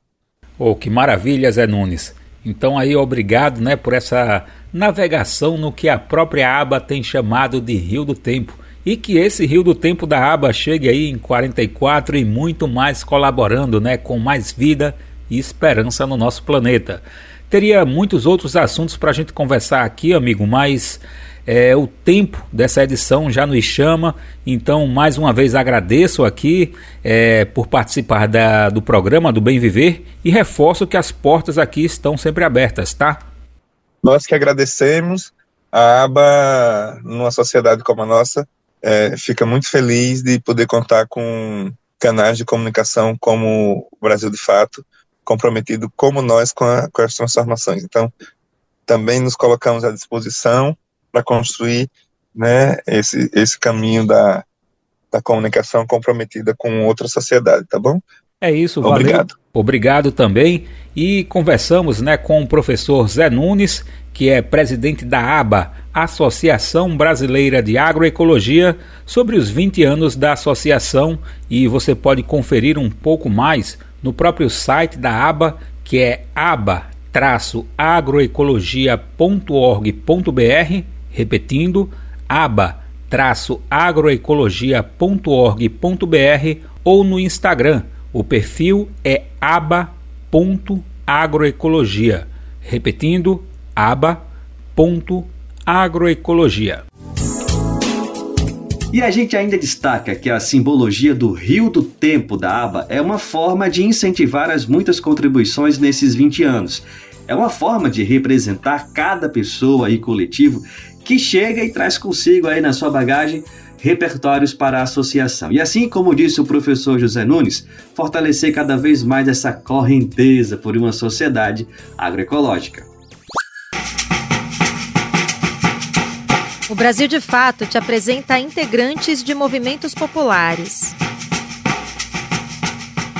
Oh, que maravilha, Zé Nunes. Então aí, obrigado, né, por essa navegação no que a própria aba tem chamado de Rio do Tempo. E que esse Rio do Tempo da aba chegue aí em 44 e muito mais, colaborando, né, com mais vida e esperança no nosso planeta. Teria muitos outros assuntos para a gente conversar aqui, amigo, mas o tempo dessa edição já nos chama. Então, mais uma vez, agradeço aqui por participar do programa do Bem Viver e reforço que as portas aqui estão sempre abertas, tá? Nós que agradecemos. A aba, numa sociedade como a nossa, fica muito feliz de poder contar com canais de comunicação como o Brasil de Fato, comprometido como nós com as transformações. Então, também nos colocamos à disposição para construir, né, esse caminho da comunicação comprometida com outra sociedade, tá bom? É isso, valeu. Obrigado. Obrigado também. E conversamos, com o professor Zé Nunes, que é presidente da ABA, Associação Brasileira de Agroecologia, sobre os 20 anos da associação, e você pode conferir um pouco mais no próprio site da ABA, que é aba-agroecologia.org.br, repetindo, aba-agroecologia.org.br, ou no Instagram, o perfil é aba.agroecologia, repetindo, aba.agroecologia. E a gente ainda destaca que a simbologia do Rio do Tempo da ABA é uma forma de incentivar as muitas contribuições nesses 20 anos. É uma forma de representar cada pessoa e coletivo que chega e traz consigo aí na sua bagagem repertórios para a associação. E assim, como disse o professor José Nunes, fortalecer cada vez mais essa correnteza por uma sociedade agroecológica. O Brasil de Fato te apresenta integrantes de movimentos populares.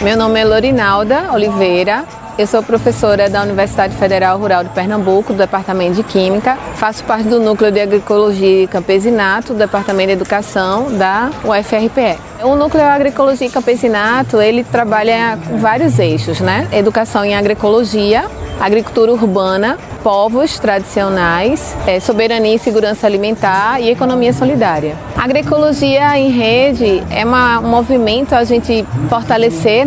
Meu nome é Lorinalda Oliveira, eu sou professora da Universidade Federal Rural de Pernambuco, do Departamento de Química. Faço parte do Núcleo de Agroecologia e Campesinato, do Departamento de Educação da UFRPE. O Núcleo de Agroecologia e Campesinato, ele trabalha com vários eixos, Educação em agroecologia, agricultura urbana, povos tradicionais, soberania e segurança alimentar e economia solidária. A agroecologia em rede é um movimento a gente fortalecer,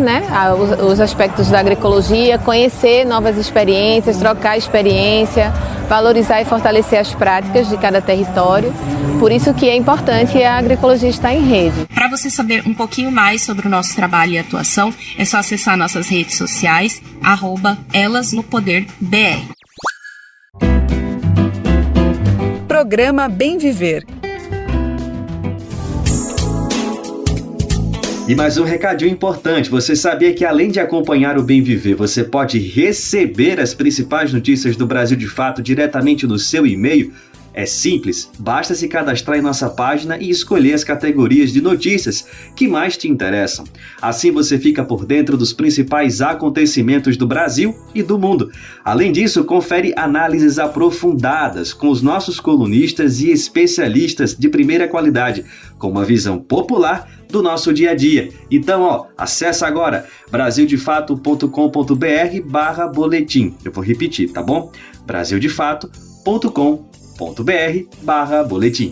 os aspectos da agroecologia, conhecer novas experiências, trocar experiência, valorizar e fortalecer as práticas de cada território. Por isso que é importante a agroecologia estar em rede. Para você saber um pouquinho mais sobre o nosso trabalho e atuação, é só acessar nossas redes sociais, @elasnopoderbr. Programa Bem Viver. E mais um recadinho importante, você sabia que além de acompanhar o Bem Viver, você pode receber as principais notícias do Brasil de Fato diretamente no seu e-mail? É simples, basta se cadastrar em nossa página e escolher as categorias de notícias que mais te interessam. Assim você fica por dentro dos principais acontecimentos do Brasil e do mundo. Além disso, confere análises aprofundadas com os nossos colunistas e especialistas de primeira qualidade, com uma visão popular do nosso dia a dia. Então, acessa agora brasildefato.com.br/boletim. Eu vou repetir, tá bom? brasildefato.com.br/boletim.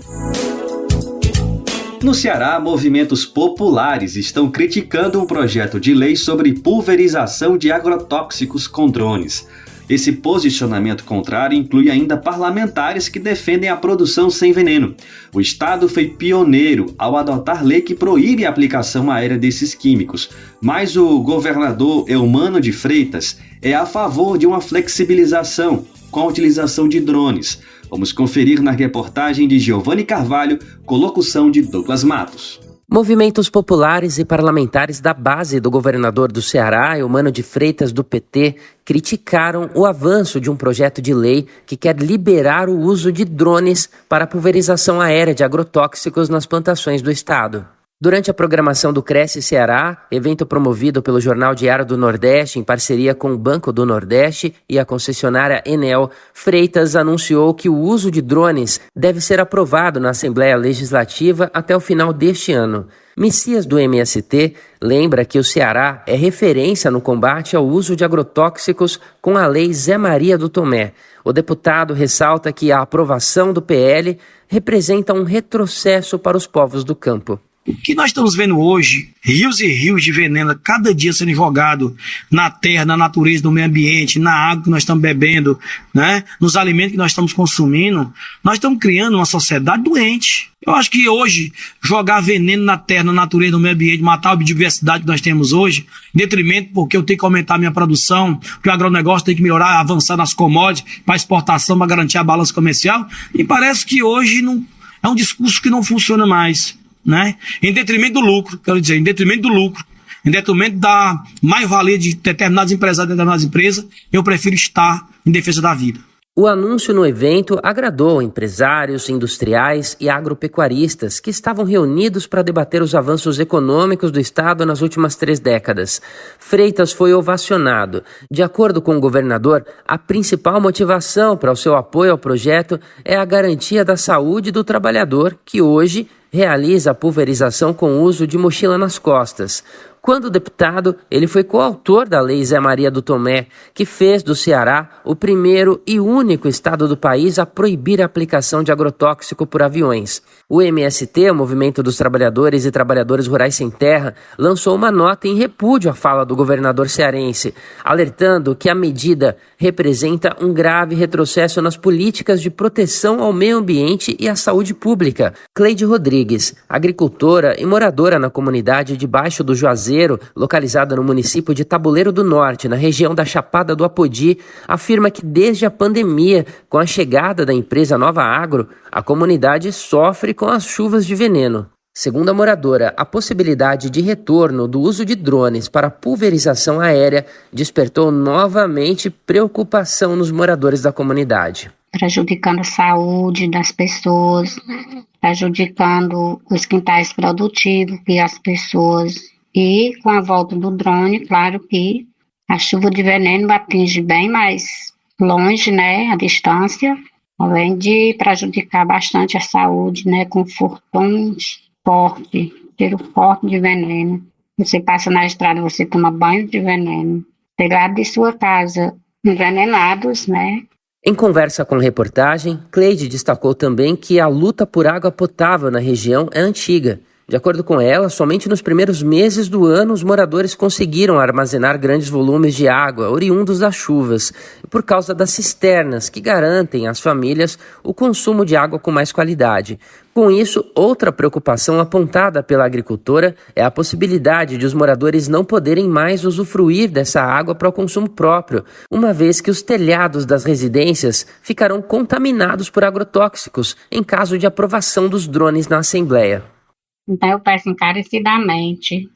No Ceará, movimentos populares estão criticando um projeto de lei sobre pulverização de agrotóxicos com drones. Esse posicionamento contrário inclui ainda parlamentares que defendem a produção sem veneno. O Estado foi pioneiro ao adotar lei que proíbe a aplicação aérea desses químicos, mas o governador Eumano de Freitas é a favor de uma flexibilização com a utilização de drones. Vamos conferir na reportagem de Giovanni Carvalho, com locução de Douglas Matos. Movimentos populares e parlamentares da base do governador do Ceará, Eumano de Freitas, do PT, criticaram o avanço de um projeto de lei que quer liberar o uso de drones para a pulverização aérea de agrotóxicos nas plantações do estado. Durante a programação do Cresce Ceará, evento promovido pelo Jornal Diário do Nordeste em parceria com o Banco do Nordeste e a concessionária Enel, Freitas anunciou que o uso de drones deve ser aprovado na Assembleia Legislativa até o final deste ano. Messias, do MST, lembra que o Ceará é referência no combate ao uso de agrotóxicos com a Lei Zé Maria do Tomé. O deputado ressalta que a aprovação do PL representa um retrocesso para os povos do campo. O que nós estamos vendo hoje, rios e rios de veneno cada dia sendo jogado na terra, na natureza, no meio ambiente, na água que nós estamos bebendo, nos alimentos que nós estamos consumindo, nós estamos criando uma sociedade doente. Eu acho que hoje, jogar veneno na terra, na natureza, no meio ambiente, matar a biodiversidade que nós temos hoje, em detrimento porque eu tenho que aumentar a minha produção, porque o agronegócio tem que melhorar, avançar nas commodities para exportação, para garantir a balança comercial, me parece que hoje não, é um discurso que não funciona mais. Em detrimento do lucro, em detrimento da mais-valia de determinados empresários, de determinadas empresas, eu prefiro estar em defesa da vida. O anúncio no evento agradou empresários, industriais e agropecuaristas que estavam reunidos para debater os avanços econômicos do Estado nas últimas 3 décadas. Freitas foi ovacionado. De acordo com o governador, a principal motivação para o seu apoio ao projeto é a garantia da saúde do trabalhador, que hoje realiza a pulverização com o uso de mochila nas costas. Quando deputado, ele foi coautor da Lei Zé Maria do Tomé, que fez do Ceará o primeiro e único estado do país a proibir a aplicação de agrotóxico por aviões. O MST, o Movimento dos Trabalhadores e Trabalhadoras Rurais Sem Terra, lançou uma nota em repúdio à fala do governador cearense, alertando que a medida representa um grave retrocesso nas políticas de proteção ao meio ambiente e à saúde pública. Cleide Rodrigues, agricultora e moradora na comunidade de Baixo do Juazeiro, localizada no município de Tabuleiro do Norte, na região da Chapada do Apodi, afirma que desde a pandemia, com a chegada da empresa Nova Agro, a comunidade sofre com as chuvas de veneno. Segundo a moradora, a possibilidade de retorno do uso de drones para pulverização aérea despertou novamente preocupação nos moradores da comunidade. Prejudicando a saúde das pessoas, prejudicando os quintais produtivos que as pessoas... E com a volta do drone, claro que a chuva de veneno atinge bem mais longe, né, a distância, além de prejudicar bastante a saúde, né, com furtões fortes, cheiro forte de veneno. Você passa na estrada, você toma banho de veneno. Telhado de sua casa envenenados, né. Em conversa com a reportagem, Cleide destacou também que a luta por água potável na região é antiga. De acordo com ela, somente nos primeiros meses do ano os moradores conseguiram armazenar grandes volumes de água oriundos das chuvas, por causa das cisternas que garantem às famílias o consumo de água com mais qualidade. Com isso, outra preocupação apontada pela agricultora é a possibilidade de os moradores não poderem mais usufruir dessa água para o consumo próprio, uma vez que os telhados das residências ficarão contaminados por agrotóxicos em caso de aprovação dos drones na Assembleia. Então, eu peço encarecidamente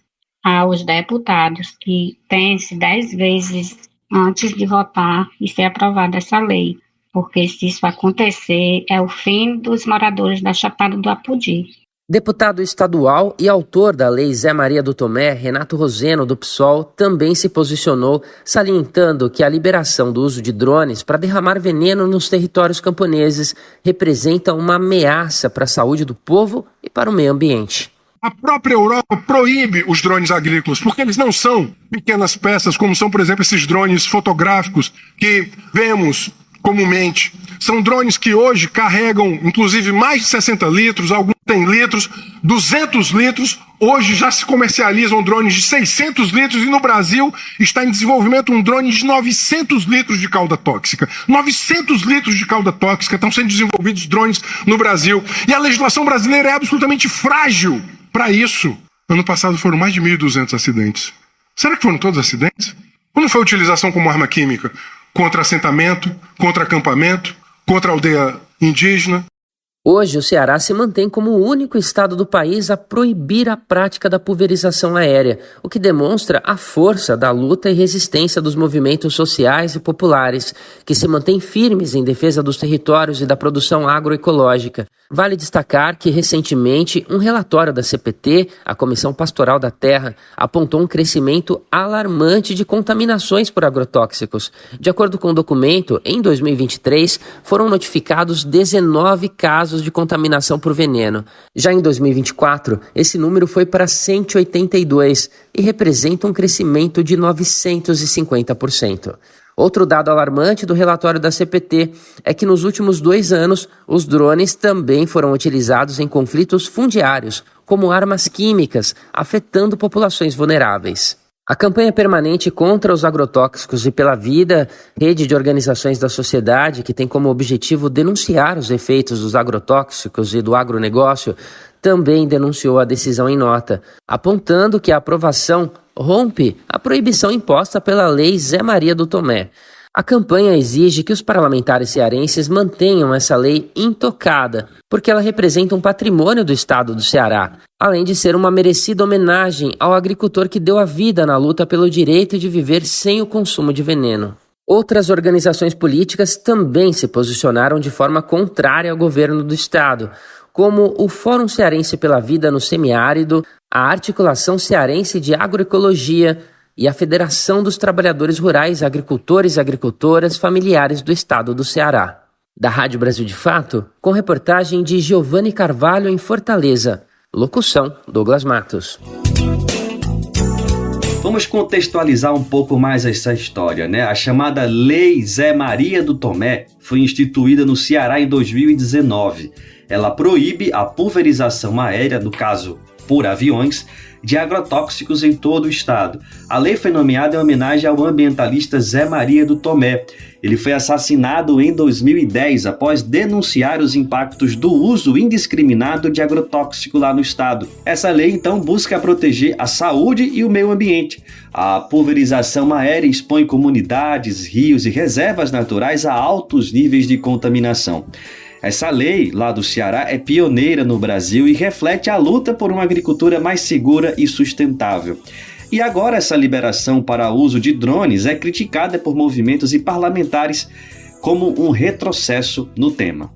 aos deputados que pensem 10 vezes antes de votar e ser aprovada essa lei, porque se isso acontecer, é o fim dos moradores da Chapada do Apodi. Deputado estadual e autor da Lei Zé Maria do Tomé, Renato Roseno, do PSOL, também se posicionou, salientando que a liberação do uso de drones para derramar veneno nos territórios camponeses representa uma ameaça para a saúde do povo e para o meio ambiente. A própria Europa proíbe os drones agrícolas, porque eles não são pequenas peças, como são, por exemplo, esses drones fotográficos que vemos comumente. São drones que hoje carregam, inclusive, mais de 60 litros, alguns têm litros, 200 litros. Hoje já se comercializam drones de 600 litros e no Brasil está em desenvolvimento um drone de 900 litros de cauda tóxica. 900 litros de cauda tóxica estão sendo desenvolvidos drones no Brasil. E a legislação brasileira é absolutamente frágil para isso. Ano passado foram mais de 1.200 acidentes. Será que foram todos acidentes? Ou não foi utilização como arma química? Contra assentamento, contra acampamento, contra aldeia indígena. Hoje, o Ceará se mantém como o único estado do país a proibir a prática da pulverização aérea, o que demonstra a força da luta e resistência dos movimentos sociais e populares, que se mantêm firmes em defesa dos territórios e da produção agroecológica. Vale destacar que, recentemente, um relatório da CPT, a Comissão Pastoral da Terra, apontou um crescimento alarmante de contaminações por agrotóxicos. De acordo com o documento, em 2023, foram notificados 19 casos de contaminação por veneno. Já em 2024, esse número foi para 182 e representa um crescimento de 950%. Outro dado alarmante do relatório da CPT é que nos últimos 2 anos, os drones também foram utilizados em conflitos fundiários, como armas químicas, afetando populações vulneráveis. A campanha permanente contra os agrotóxicos e pela vida, rede de organizações da sociedade que tem como objetivo denunciar os efeitos dos agrotóxicos e do agronegócio, também denunciou a decisão em nota, apontando que a aprovação rompe a proibição imposta pela Lei Zé Maria do Tomé. A campanha exige que os parlamentares cearenses mantenham essa lei intocada, porque ela representa um patrimônio do estado do Ceará, além de ser uma merecida homenagem ao agricultor que deu a vida na luta pelo direito de viver sem o consumo de veneno. Outras organizações políticas também se posicionaram de forma contrária ao governo do estado, como o Fórum Cearense pela Vida no Semiárido, a Articulação Cearense de Agroecologia e a Federação dos Trabalhadores Rurais, Agricultores e Agricultoras Familiares do Estado do Ceará. Da Rádio Brasil de Fato, com reportagem de Giovanni Carvalho em Fortaleza. Locução, Douglas Matos. Vamos contextualizar um pouco mais essa história, né? A chamada Lei Zé Maria do Tomé foi instituída no Ceará em 2019. Ela proíbe a pulverização aérea, no caso por aviões, de agrotóxicos em todo o estado. A lei foi nomeada em homenagem ao ambientalista Zé Maria do Tomé. Ele foi assassinado em 2010 após denunciar os impactos do uso indiscriminado de agrotóxico lá no estado. Essa lei, então, busca proteger a saúde e o meio ambiente. A pulverização aérea expõe comunidades, rios e reservas naturais a altos níveis de contaminação. Essa lei, lá do Ceará, é pioneira no Brasil e reflete a luta por uma agricultura mais segura e sustentável. E agora essa liberação para o uso de drones é criticada por movimentos e parlamentares como um retrocesso no tema.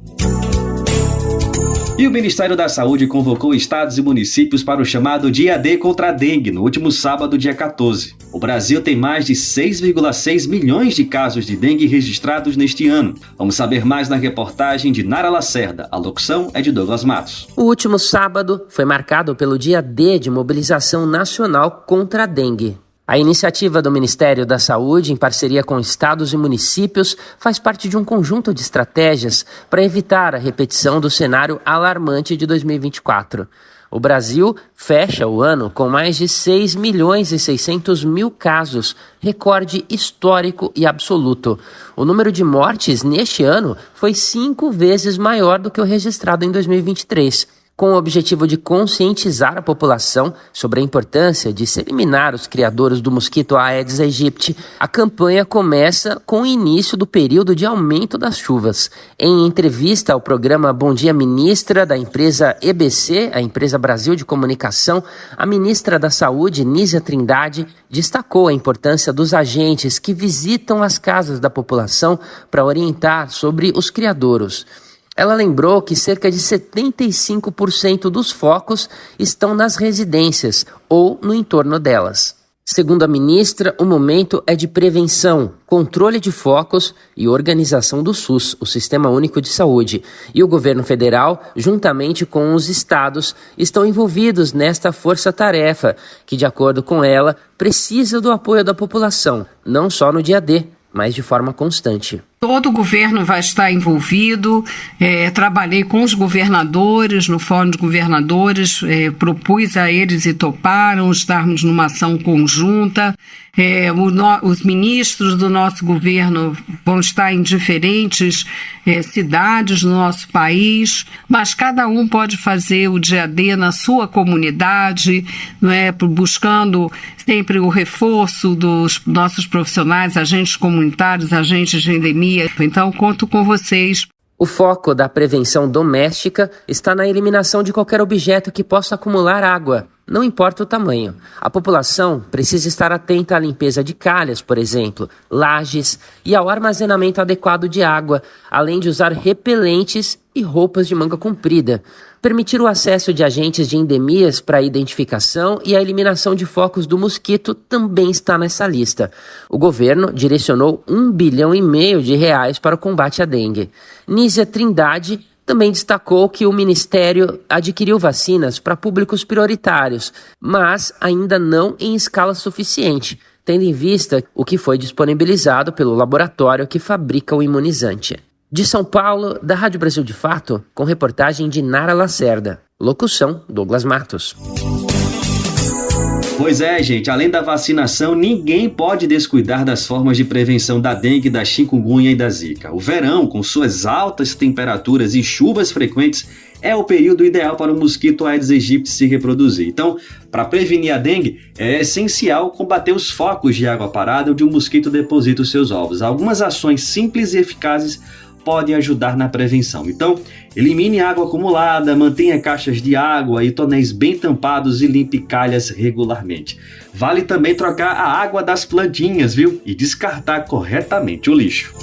E o Ministério da Saúde convocou estados e municípios para o chamado Dia D contra a dengue, no último sábado, dia 14. O Brasil tem mais de 6,6 milhões de casos de dengue registrados neste ano. Vamos saber mais na reportagem de Nara Lacerda. A locução é de Douglas Matos. O último sábado foi marcado pelo Dia D de mobilização nacional contra a dengue. A iniciativa do Ministério da Saúde, em parceria com estados e municípios, faz parte de um conjunto de estratégias para evitar a repetição do cenário alarmante de 2024. O Brasil fecha o ano com mais de 6 milhões e 600 mil casos, recorde histórico e absoluto. O número de mortes neste ano foi 5 vezes maior do que o registrado em 2023. Com o objetivo de conscientizar a população sobre a importância de se eliminar os criadouros do mosquito Aedes aegypti, a campanha começa com o início do período de aumento das chuvas. Em entrevista ao programa Bom Dia Ministra da empresa EBC, a Empresa Brasil de Comunicação, a ministra da Saúde, Nízia Trindade, destacou a importância dos agentes que visitam as casas da população para orientar sobre os criadouros. Ela lembrou que cerca de 75% dos focos estão nas residências ou no entorno delas. Segundo a ministra, o momento é de prevenção, controle de focos e organização do SUS, o Sistema Único de Saúde. E o governo federal, juntamente com os estados, estão envolvidos nesta força-tarefa, que, de acordo com ela, precisa do apoio da população, não só no dia D, mas de forma constante. Todo o governo vai estar envolvido, trabalhei com os governadores, no Fórum de Governadores, propus a eles e toparam estarmos numa ação conjunta. Os ministros do nosso governo vão estar em diferentes cidades do nosso país, mas cada um pode fazer o dia D na sua comunidade, não é? Buscando sempre o reforço dos nossos profissionais, agentes comunitários, agentes de endemia. Então, conto com vocês. O foco da prevenção doméstica está na eliminação de qualquer objeto que possa acumular água, não importa o tamanho. A população precisa estar atenta à limpeza de calhas, por exemplo, lajes e ao armazenamento adequado de água, além de usar repelentes e roupas de manga comprida. Permitir o acesso de agentes de endemias para a identificação e a eliminação de focos do mosquito também está nessa lista. O governo direcionou R$1,5 bilhão para o combate à dengue. Nízia Trindade também destacou que o Ministério adquiriu vacinas para públicos prioritários, mas ainda não em escala suficiente, tendo em vista o que foi disponibilizado pelo laboratório que fabrica o imunizante. De São Paulo, da Rádio Brasil de Fato, com reportagem de Nara Lacerda. Locução, Douglas Matos. Pois é, gente, além da vacinação, ninguém pode descuidar das formas de prevenção da dengue, da chikungunya e da zika. O verão, com suas altas temperaturas e chuvas frequentes, é o período ideal para o mosquito Aedes aegypti se reproduzir. Então, para prevenir a dengue, é essencial combater os focos de água parada onde o mosquito deposita os seus ovos. Algumas ações simples e eficazes podem ajudar na prevenção. Então, elimine água acumulada, mantenha caixas de água e tonéis bem tampados e limpe calhas regularmente. Vale também trocar a água das plantinhas, viu? E descartar corretamente o lixo.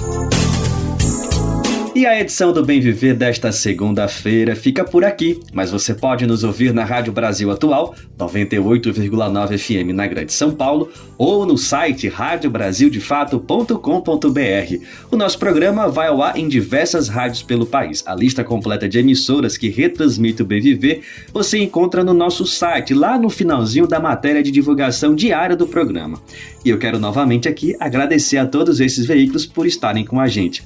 E a edição do Bem Viver desta segunda-feira fica por aqui, mas você pode nos ouvir na Rádio Brasil Atual, 98,9 FM na Grande São Paulo, ou no site radiobrasildefato.com.br. O nosso programa vai ao ar em diversas rádios pelo país. A lista completa de emissoras que retransmitem o Bem Viver você encontra no nosso site, lá no finalzinho da matéria de divulgação diária do programa. E eu quero novamente aqui agradecer a todos esses veículos por estarem com a gente.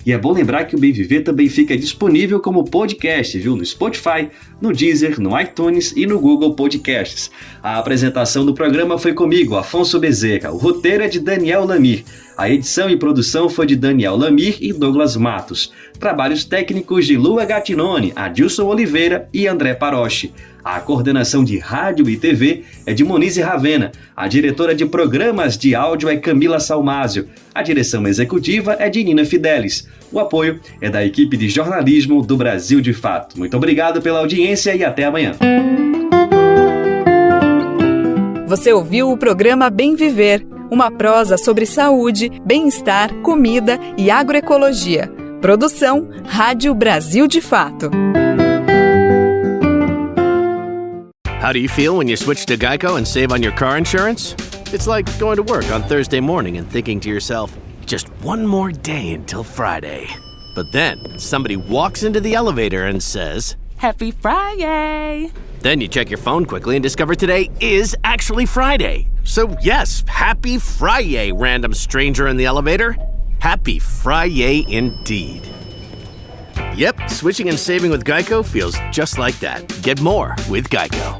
E é bom lembrar que o Bem Viver também fica disponível como podcast, viu? No Spotify, no Deezer, no iTunes e no Google Podcasts. A apresentação do programa foi comigo, Afonso Bezerra. O roteiro é de Daniel Lamir. A edição e produção foi de Daniel Lamir e Douglas Matos. Trabalhos técnicos de Lua Gattinone, Adilson Oliveira e André Paroche. A coordenação de rádio e TV é de Monize Ravena. A diretora de programas de áudio é Camila Salmásio. A direção executiva é de Nina Fidelis. O apoio é da equipe de jornalismo do Brasil de Fato. Muito obrigado pela audiência e até amanhã. Você ouviu o programa Bem Viver, uma prosa sobre saúde, bem-estar, comida e agroecologia. Produção Rádio Brasil de Fato. How do you feel when you switch to Geico and save on your car insurance? It's like going to work on Thursday morning and thinking to yourself, just one more day until Friday. But then somebody walks into the elevator and says, Happy Friday! Then you check your phone quickly and discover today is actually Friday. So yes, happy Friday, random stranger in the elevator. Happy Friday indeed. Yep, switching and saving with Geico feels just like that. Get more with Geico.